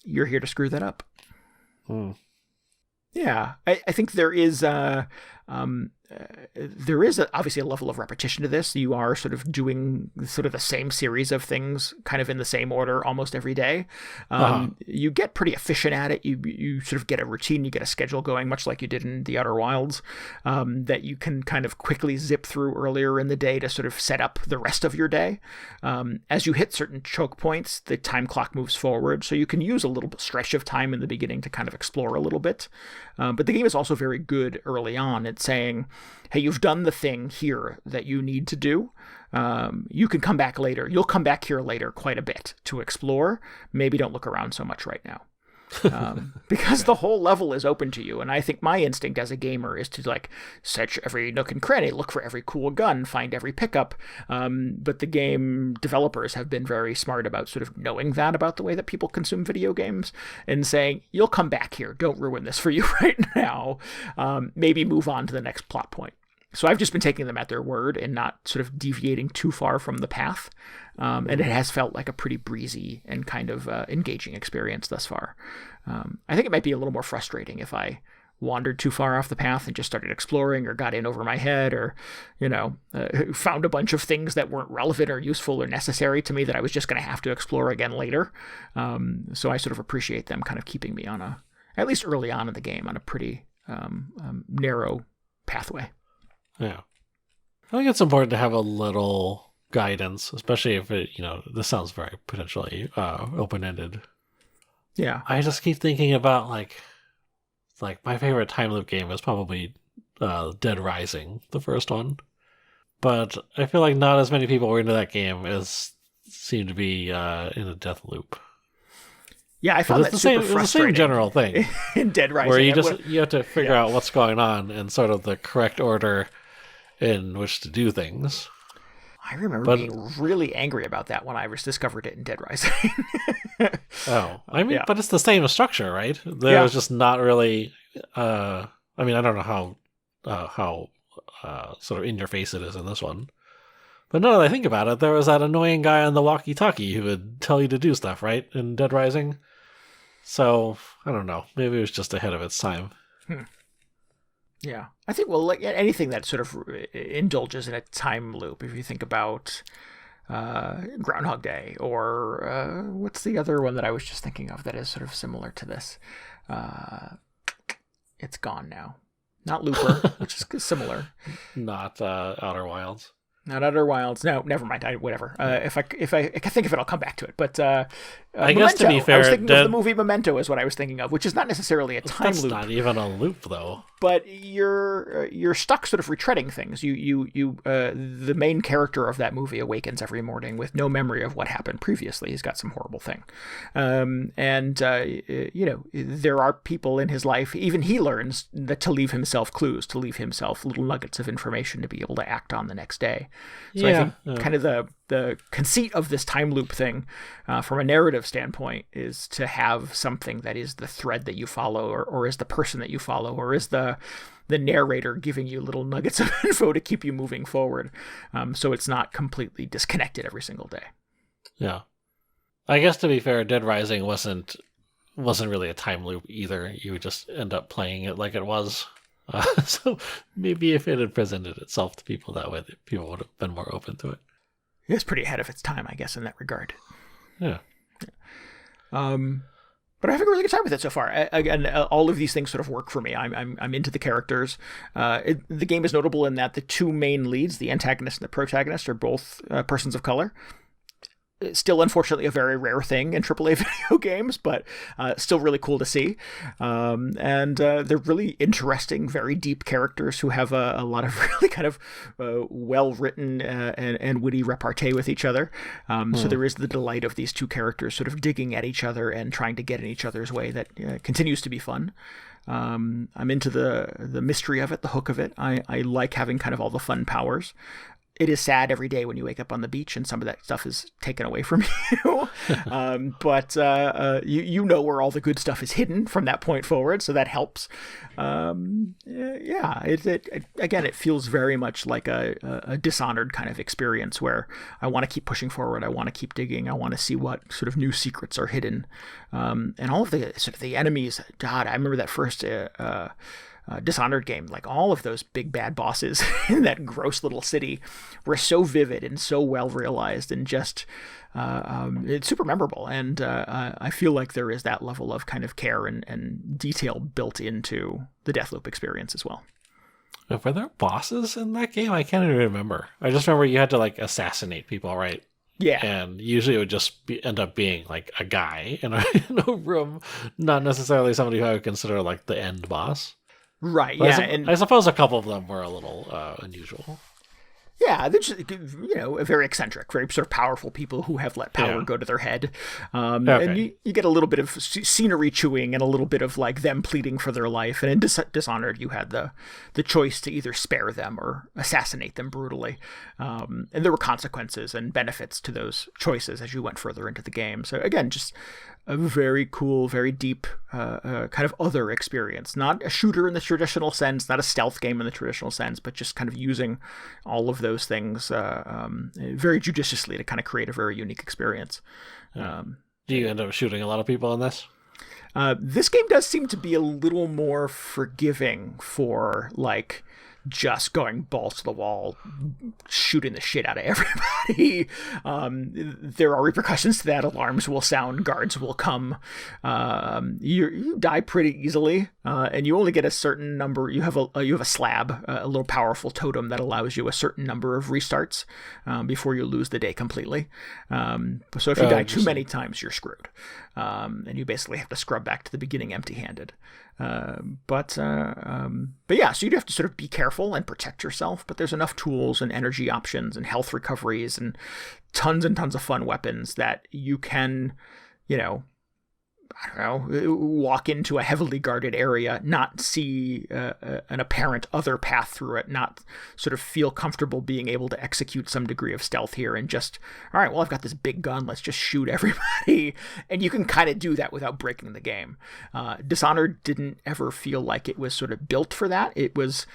you're here to screw that up. Yeah, I think there is obviously a level of repetition to this. You are sort of doing sort of the same series of things kind of in the same order almost every day. You get pretty efficient at it. You sort of get a routine, you get a schedule going, much like you did in the Outer Wilds, that you can kind of quickly zip through earlier in the day to sort of set up the rest of your day. As you hit certain choke points, the time clock moves forward, so you can use a little stretch of time in the beginning to kind of explore a little bit. But the game is also very good early on at saying, hey, you've done the thing here that you need to do. You can come back later. You'll come back here later quite a bit to explore. Maybe don't look around so much right now. Because the whole level is open to you. And I think my instinct as a gamer is to like search every nook and cranny, look for every cool gun, find every pickup. But the game developers have been very smart about sort of knowing that about the way that people consume video games and saying, you'll come back here. Don't ruin this for you right now. Maybe move on to the next plot point. So I've just been taking them at their word and not sort of deviating too far from the path. And it has felt like a pretty breezy and kind of engaging experience thus far. I think it might be a little more frustrating if I wandered too far off the path and just started exploring or got in over my head or, found a bunch of things that weren't relevant or useful or necessary to me that I was just going to have to explore again later. So I sort of appreciate them kind of keeping me on at least early on in the game, on a pretty narrow pathway. Yeah. I think it's important to have a little guidance, especially if it, this sounds very potentially open-ended. Yeah. I just keep thinking about like my favorite time loop game is probably Dead Rising, the first one. But I feel like not as many people were into that game as seem to be in a Deathloop. Yeah, I found that super frustrating. It's the same general thing in Dead Rising, where you have to figure out what's going on and sort of the correct order in which to do things. I remember being really angry about that when I discovered it in Dead Rising. But it's the same structure, right? There's just not really. I don't know how sort of in your face it is in this one. But now that I think about it, there was that annoying guy on the walkie-talkie who would tell you to do stuff, right, in Dead Rising. So I don't know. Maybe it was just ahead of its time. Yeah, I think, well, like anything that sort of indulges in a time loop, if you think about Groundhog Day or what's the other one that I was just thinking of that is sort of similar to this? It's gone now. Not Looper, which is similar. Not Outer Wilds. Not Outer Wilds. No, never mind. Whatever. If I can think of it, I'll come back to it. But I Memento, guess to be fair, I was thinking of the movie Memento is what I was thinking of, which is not necessarily a time that's loop. not even a loop though. But you're stuck sort of retreading things. The main character of that movie awakens every morning with no memory of what happened previously. He's got some horrible thing, there are people in his life. Even he learns that to leave himself clues, to leave himself little nuggets of information to be able to act on the next day. So I think kind of the conceit of this time loop thing, from a narrative standpoint, is to have something that is the thread that you follow, or is the person that you follow, or is the narrator giving you little nuggets of info to keep you moving forward. So it's not completely disconnected every single day. Yeah. I guess to be fair, Dead Rising wasn't really a time loop either. You would just end up playing it like it was. So maybe if it had presented itself to people that way, people would have been more open to it. It's pretty ahead of its time, I guess, in that regard. Yeah. But I'm having a really good time with it so far. Again, all of these things sort of work for me. I'm into the characters. The game is notable in that the two main leads, the antagonist and the protagonist, are both persons of color. It's still, unfortunately, a very rare thing in AAA video games, but still really cool to see. And they're really interesting, very deep characters who have a lot of really kind of well-written and witty repartee with each other. So there is the delight of these two characters sort of digging at each other and trying to get in each other's way that continues to be fun. I'm into the mystery of it, the hook of it. I like having kind of all the fun powers. It is sad every day when you wake up on the beach and some of that stuff is taken away from you. But you know where all the good stuff is hidden from that point forward, so that helps. Again, it feels very much like a Dishonored kind of experience where I want to keep pushing forward. I want to keep digging. I want to see what sort of new secrets are hidden. And all of the sort of the enemies, God, I remember that first Dishonored game, like all of those big bad bosses in that gross little city were so vivid and so well realized, and just it's super memorable. And I feel like there is that level of kind of care and detail built into the Deathloop experience as well. Were there bosses in that game? I can't even remember. I just remember you had to like assassinate people, right? Yeah. And usually it would just end up being like a guy in a room, not necessarily somebody who I would consider like the end boss. Right, But yeah. And I suppose a couple of them were a little unusual. yeah, they're just, very eccentric, very sort of powerful people who have let power go to their head. And you get a little bit of scenery chewing and a little bit of like them pleading for their life. And in Dishonored, you had the choice to either spare them or assassinate them brutally. And there were consequences and benefits to those choices as you went further into the game. So again, just a very cool, very deep kind of other experience. Not a shooter in the traditional sense, not a stealth game in the traditional sense, but just kind of using all of those things very judiciously to kind of create a very unique experience. Do you end up shooting a lot of people in this? This game does seem to be a little more forgiving for like just going balls to the wall, shooting the shit out of everybody. There are repercussions to that. Alarms will sound, guards will come. You die pretty easily, and you only get a certain number. You have a slab, a little powerful totem that allows you a certain number of restarts before you lose the day completely. So if you die too many times, you're screwed, and you basically have to scrub back to the beginning empty-handed. But yeah, so you'd have to sort of be careful and protect yourself, but there's enough tools and energy options and health recoveries and tons of fun weapons that you can, walk into a heavily guarded area, not see an apparent other path through it, not sort of feel comfortable being able to execute some degree of stealth here and just, all right, well, I've got this big gun, let's just shoot everybody. And you can kind of do that without breaking the game. Dishonored didn't ever feel like it was sort of built for that. It was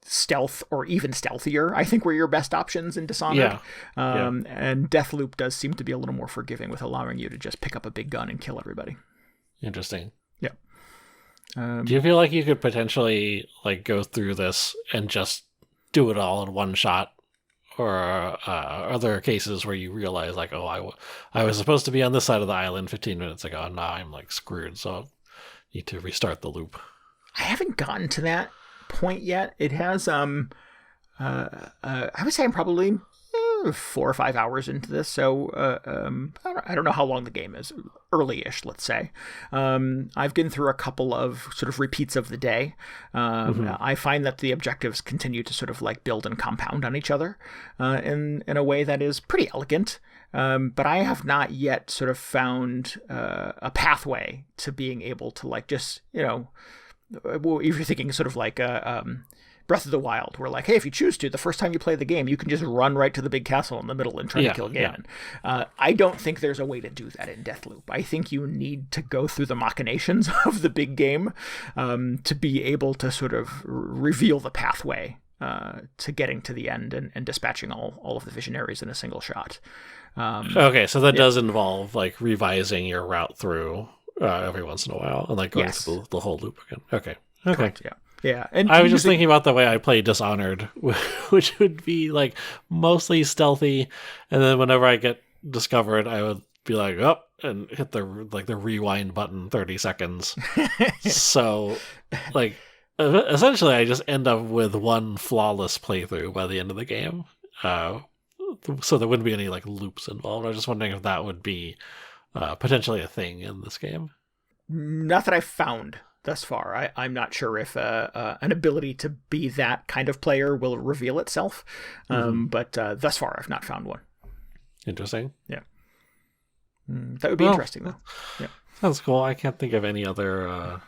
stealth or even stealthier, I think, were your best options in Dishonored. And Deathloop does seem to be a little more forgiving with allowing you to just pick up a big gun and kill everybody. Interesting. Yeah. Do you feel like you could potentially like go through this and just do it all in one shot? Or are there cases where you realize like, oh, I was supposed to be on this side of the island 15 minutes ago, and now I'm like screwed, so I need to restart the loop? I haven't gotten to that point yet. It has I would say I'm probably 4 or 5 hours into this, so I don't know how long the game is. Early-ish, let's say. I've been through a couple of sort of repeats of the day. I find that the objectives continue to sort of like build and compound on each other in a way that is pretty elegant. But I have not yet sort of found a pathway to being able to like just, well, if you're thinking sort of like Breath of the Wild, where like, hey, if you choose to, the first time you play the game, you can just run right to the big castle in the middle and try to kill Ganon. I don't think there's a way to do that in Deathloop. I think you need to go through the machinations of the big game to be able to sort of reveal the pathway to getting to the end and dispatching all of the visionaries in a single shot. Okay, so that does involve like revising your route through every once in a while and like going through the whole loop again. Okay. Correct, yeah. And I was just thinking about the way I play Dishonored, which would be like mostly stealthy, and then whenever I get discovered, I would be like, oh, and hit the rewind button 30 seconds. So, like, essentially, I just end up with one flawless playthrough by the end of the game. So there wouldn't be any like loops involved. I was just wondering if that would be potentially a thing in this game. Not that I've found thus far. I'm not sure if an ability to be that kind of player will reveal itself, but thus far I've not found one. Interesting. Yeah. That would be interesting, though. Yeah. That's cool. I can't think of any other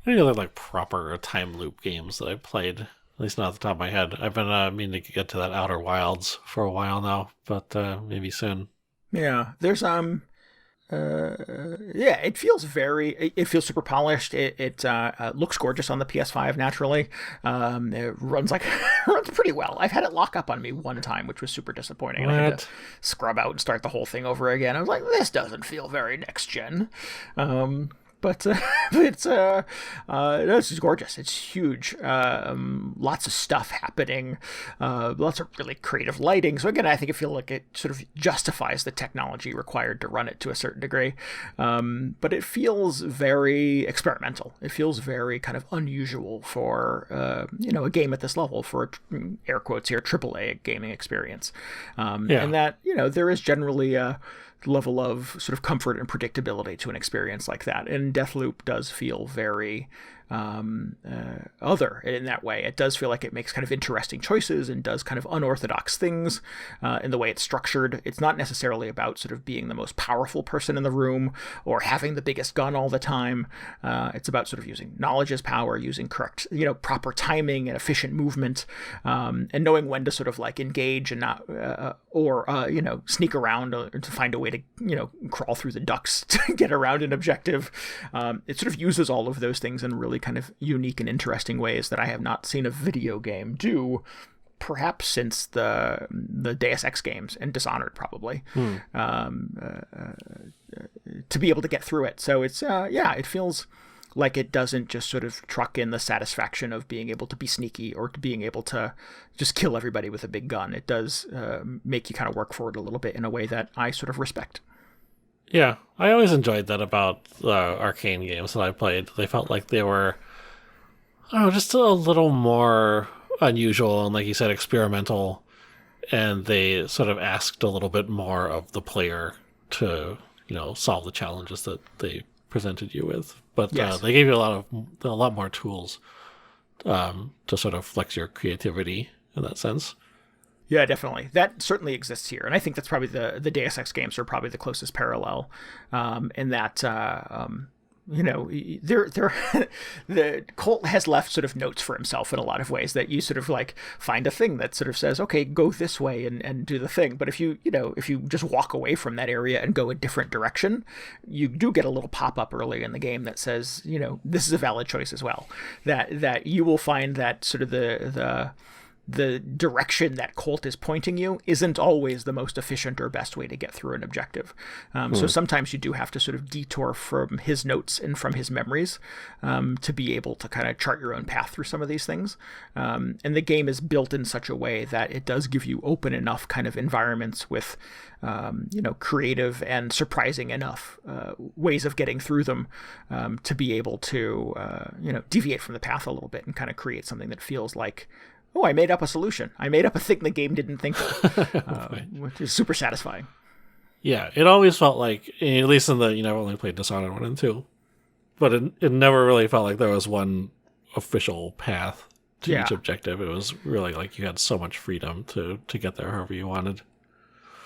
like proper time loop games that I've played. At least not off the top of my head. I've been meaning to get to that Outer Wilds for a while now, but maybe soon. Yeah, there's it feels super polished. It looks gorgeous on the PS5 naturally. It runs pretty well. I've had it lock up on me one time, which was super disappointing. And I had to scrub out and start the whole thing over again. I was like, this doesn't feel very next gen. But it's gorgeous. It's huge. Lots of stuff happening. Lots of really creative lighting. So again, I think I feel like it sort of justifies the technology required to run it to a certain degree. But it feels very experimental. It feels very kind of unusual for a game at this level, for air quotes here, AAA gaming experience. And that there is generally a level of sort of comfort and predictability to an experience like that. And Deathloop does feel very other in that way. It does feel like it makes kind of interesting choices and does kind of unorthodox things in the way it's structured. It's not necessarily about sort of being the most powerful person in the room or having the biggest gun all the time. It's about sort of using knowledge as power, using correct, proper timing and efficient movement, and knowing when to sort of like engage and not, sneak around to find a way to, crawl through the ducts to get around an objective. It sort of uses all of those things in really kind of unique and interesting ways that I have not seen a video game do, perhaps since the Deus Ex games and Dishonored probably, to be able to get through it. So it's it feels like it doesn't just sort of truck in the satisfaction of being able to be sneaky or to being able to just kill everybody with a big gun. It does make you kind of work for it a little bit in a way that I sort of respect. Yeah, I always enjoyed that about arcane games that I played. They felt like they were, just a little more unusual and, like you said, experimental. And they sort of asked a little bit more of the player to, solve the challenges that they presented you with. But they gave you a lot more tools to sort of flex your creativity in that sense. Yeah, definitely. That certainly exists here. And I think that's probably the Deus Ex games are probably the closest parallel in that, the Colt has left sort of notes for himself in a lot of ways that you sort of like find a thing that sort of says, okay, go this way and do the thing. But if you just walk away from that area and go a different direction, you do get a little pop-up early in the game that says, this is a valid choice as well. That you will find that sort of the direction that Colt is pointing you isn't always the most efficient or best way to get through an objective. So sometimes you do have to sort of detour from his notes and from his memories to be able to kind of chart your own path through some of these things. And the game is built in such a way that it does give you open enough kind of environments with, creative and surprising enough ways of getting through them to be able to, deviate from the path a little bit and kind of create something that feels like oh, I made up a solution. I made up a thing the game didn't think of, which is super satisfying. Yeah, it always felt like, at least in the, I've only played Dishonored 1 and 2, but it never really felt like there was one official path to each objective. It was really like you had so much freedom to get there however you wanted.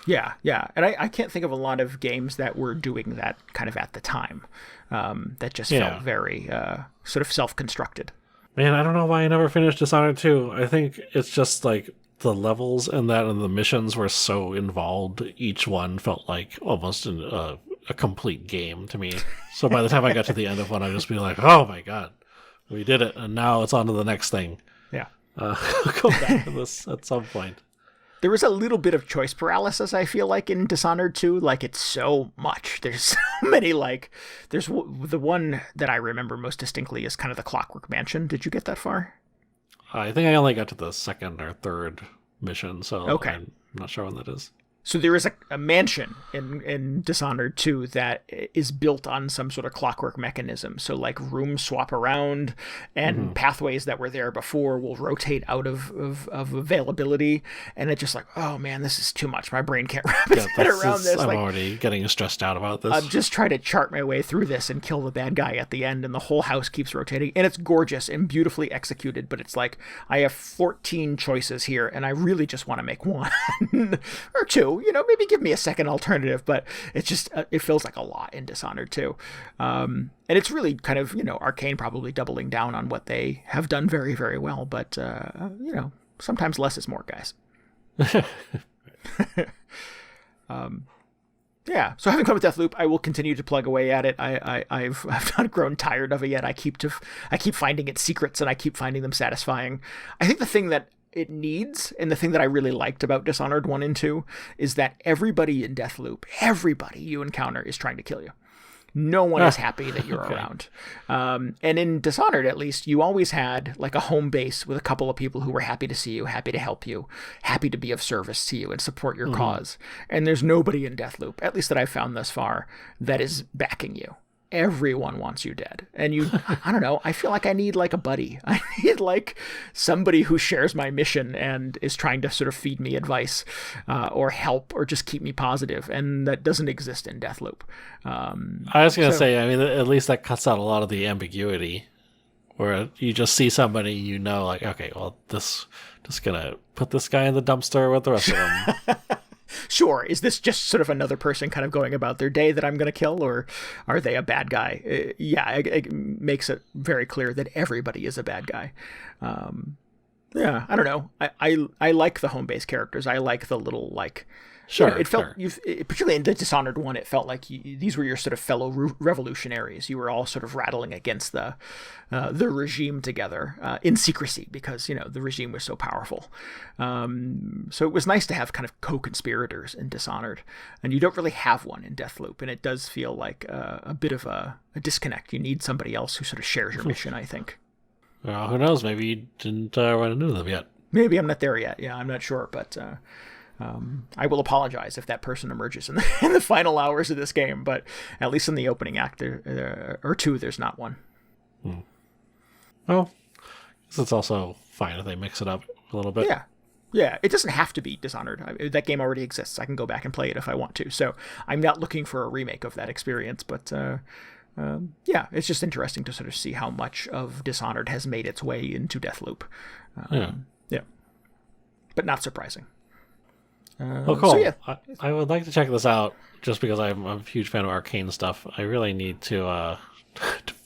Yeah. And I can't think of a lot of games that were doing that kind of at the time. That just felt very sort of self-constructed. Man, I don't know why I never finished Dishonored 2. I think it's just like the levels and the missions were so involved. Each one felt like almost a complete game to me. So by the time I got to the end of one, I'd just be like, oh my God, we did it. And now it's on to the next thing. Yeah. I'll go back to this at some point. There was a little bit of choice paralysis, I feel like, in Dishonored 2. Like, it's so much. There's so many, like... There's the one that I remember most distinctly is kind of the Clockwork Mansion. Did you get that far? I think I only got to the second or third mission, so okay. I'm not sure when that is. So there is a mansion in Dishonored 2 that is built on some sort of clockwork mechanism. So like rooms swap around and pathways that were there before will rotate out of availability. And it's just like, oh man, this is too much. My brain can't wrap its head around this. I'm like, already getting stressed out about this. I'm just trying to chart my way through this and kill the bad guy at the end. And the whole house keeps rotating. And it's gorgeous and beautifully executed. But it's like, I have 14 choices here and I really just want to make one or two. Maybe give me a second alternative, but it's just, it feels like a lot in Dishonored 2. And it's really kind of, Arcane probably doubling down on what they have done very, very well. But, sometimes less is more, guys. Yeah. So having fun with Deathloop, I will continue to plug away at it. I've not grown tired of it yet. I keep finding its secrets and I keep finding them satisfying. I think the thing that it needs, and the thing that I really liked about Dishonored 1 and 2 is that everybody in Deathloop, everybody you encounter is trying to kill you. No one is happy that you're around. And in Dishonored, at least, you always had like a home base with a couple of people who were happy to see you, happy to help you, happy to be of service to you and support your cause. And there's nobody in Deathloop, at least that I've found thus far, that is backing you. Everyone wants you dead. And I don't know, I feel like I need like a buddy. I need like somebody who shares my mission and is trying to sort of feed me advice or help or just keep me positive. And that doesn't exist in Deathloop. I was going to say, I mean, at least that cuts out a lot of the ambiguity where you just see somebody, like, okay, well, just going to put this guy in the dumpster with the rest of them. Sure, is this just sort of another person kind of going about their day that I'm going to kill, or are they a bad guy? It makes it very clear that everybody is a bad guy. I don't know. I like the home-based characters. I like the little, like... Sure, it felt, particularly in the Dishonored 1, it felt like these were your sort of fellow revolutionaries. You were all sort of rattling against the regime together in secrecy because, the regime was so powerful. So it was nice to have kind of co-conspirators in Dishonored. And you don't really have one in Deathloop. And it does feel like a bit of a disconnect. You need somebody else who sort of shares your mission, I think. Well, who knows? Maybe you didn't run into them yet. Maybe I'm not there yet. Yeah, I'm not sure. But... I will apologize if that person emerges in the final hours of this game, but at least in the opening act or two, there's not one. Well, it's also fine if they mix it up a little bit. Yeah. It doesn't have to be Dishonored. That game already exists. I can go back and play it if I want to. So I'm not looking for a remake of that experience, but it's just interesting to sort of see how much of Dishonored has made its way into Deathloop. But not surprising. Cool. So, yeah. I would like to check this out just because I'm a huge fan of Arcane stuff. I really need to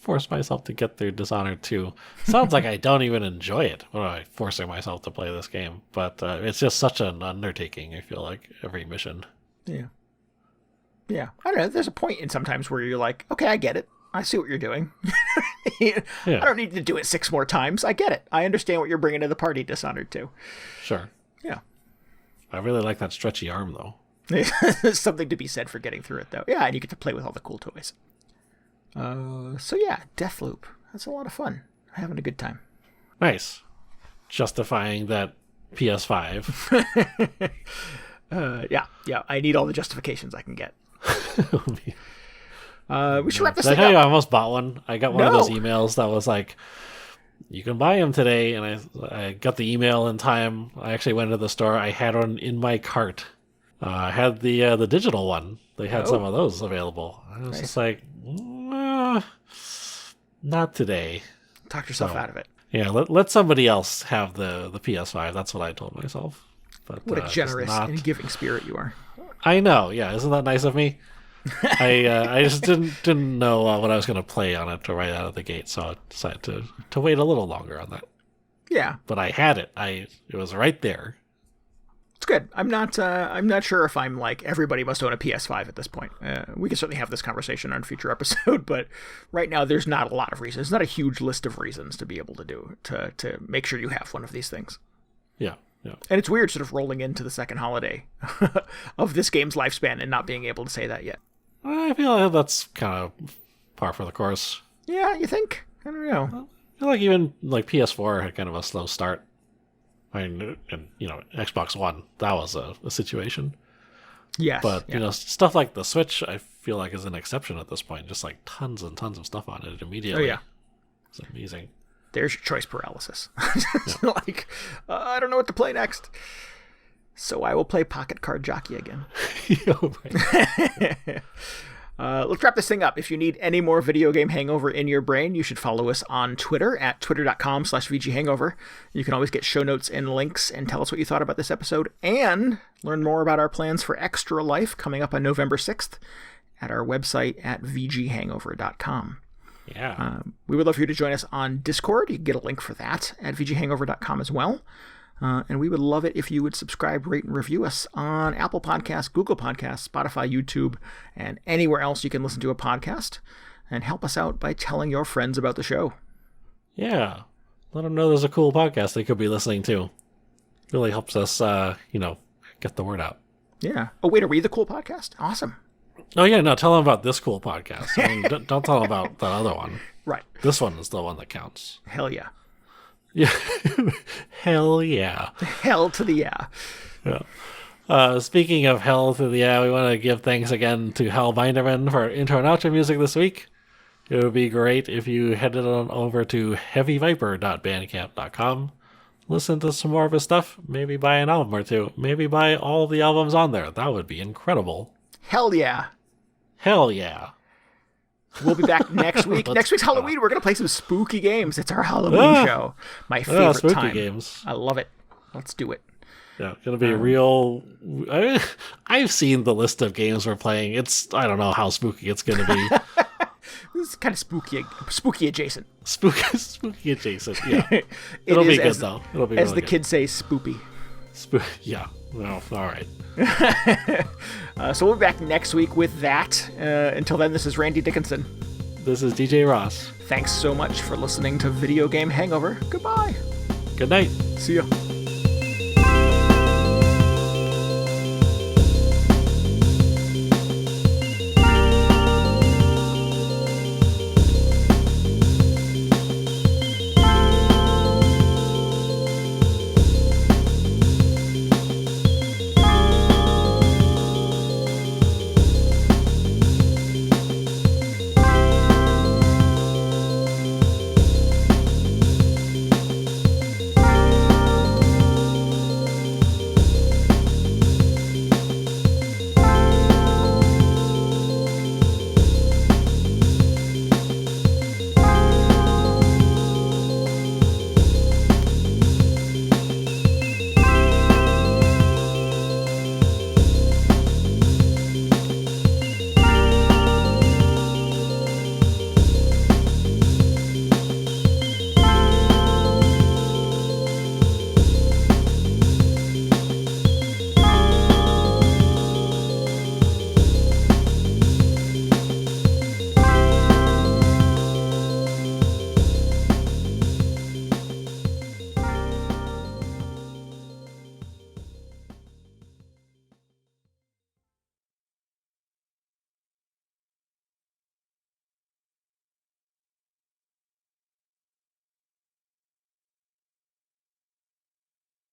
force myself to get through Dishonored 2. Sounds like I don't even enjoy it when I'm forcing myself to play this game, but it's just such an undertaking, I feel like, every mission. Yeah. I don't know. There's a point in sometimes where you're like, okay, I get it. I see what you're doing. I don't need to do it 6 more times. I get it. I understand what you're bringing to the party, Dishonored 2. Sure. Yeah. I really like that stretchy arm, though. There's something to be said for getting through it, though. Yeah, and you get to play with all the cool toys. Deathloop. That's a lot of fun. Having a good time. Nice. Justifying that PS5. Yeah. I need all the justifications I can get. We should wrap this Did I thing tell you up. I almost bought one? I got one of those emails that was like, you can buy them today. And I got the email in time. I actually went to the store. I had one in my cart. I had the digital one. They had some of those available. I was just like, not today. Talk yourself out of it. Yeah, let somebody else have the PS5. That's what I told myself. But what a generous and giving spirit you are. I know. Yeah, isn't that nice of me? I just didn't know what I was going to play on it right out of the gate, so I decided to wait a little longer on that. Yeah, but I had it. It was right there. It's good. I'm not sure if I'm like everybody must own a PS5 at this point. We can certainly have this conversation on a future episode, but right now there's not a lot of reasons. It's not a huge list of reasons to be able to make sure you have one of these things. Yeah. Yeah. And it's weird sort of rolling into the second holiday of this game's lifespan and not being able to say that yet. I feel like that's kind of par for the course. Yeah, you think? I don't know. I feel like even like PS4 had kind of a slow start. I mean, and Xbox One, that was a situation. Yes. But stuff like the Switch, I feel like is an exception at this point. Just like tons and tons of stuff on it immediately. Oh yeah, it's amazing. There's your choice paralysis. Like, I don't know what to play next. So I will play Pocket Card Jockey again. Let's wrap this thing up. If you need any more video game hangover in your brain, you should follow us on Twitter at twitter.com/VGHangover. You can always get show notes and links and tell us what you thought about this episode and learn more about our plans for Extra Life coming up on November 6th at our website at VGHangover.com. Yeah. We would love for you to join us on Discord. You can get a link for that at VGHangover.com as well. And we would love it if you would subscribe, rate, and review us on Apple Podcasts, Google Podcasts, Spotify, YouTube, and anywhere else you can listen to a podcast. And help us out by telling your friends about the show. Yeah. Let them know there's a cool podcast they could be listening to. Really helps us, get the word out. Yeah. Oh, wait, are we the cool podcast? Awesome. Oh, yeah, no, tell them about this cool podcast. I mean, don't tell them about the other one. Right. This one is the one that counts. Hell yeah. Yeah. Hell yeah. Hell to the yeah. Yeah. Speaking of hell to the yeah, we want to give thanks again to Hal Binderman for intro and outro music this week. It would be great if you headed on over to heavyviper.bandcamp.com. Listen to some more of his stuff. Maybe buy an album or two. Maybe buy all the albums on there. That would be incredible. Hell yeah. Hell yeah. We'll be back next week. Next week's Halloween. We're going to play some spooky games. It's our Halloween show. My favorite spooky time. Games. I love it. Let's do it. Yeah, it's going to be real. I've seen the list of games we're playing. I don't know how spooky it's going to be. This is kind of spooky adjacent. Spooky adjacent, yeah. It'll be good, though. It'll be as really the kids say, spoopy. Yeah, well, all right. So we'll be back next week with that. Until then, this is Randy Dickinson. This is DJ Ross. Thanks so much for listening to Video Game Hangover. Goodbye. Good night. See ya.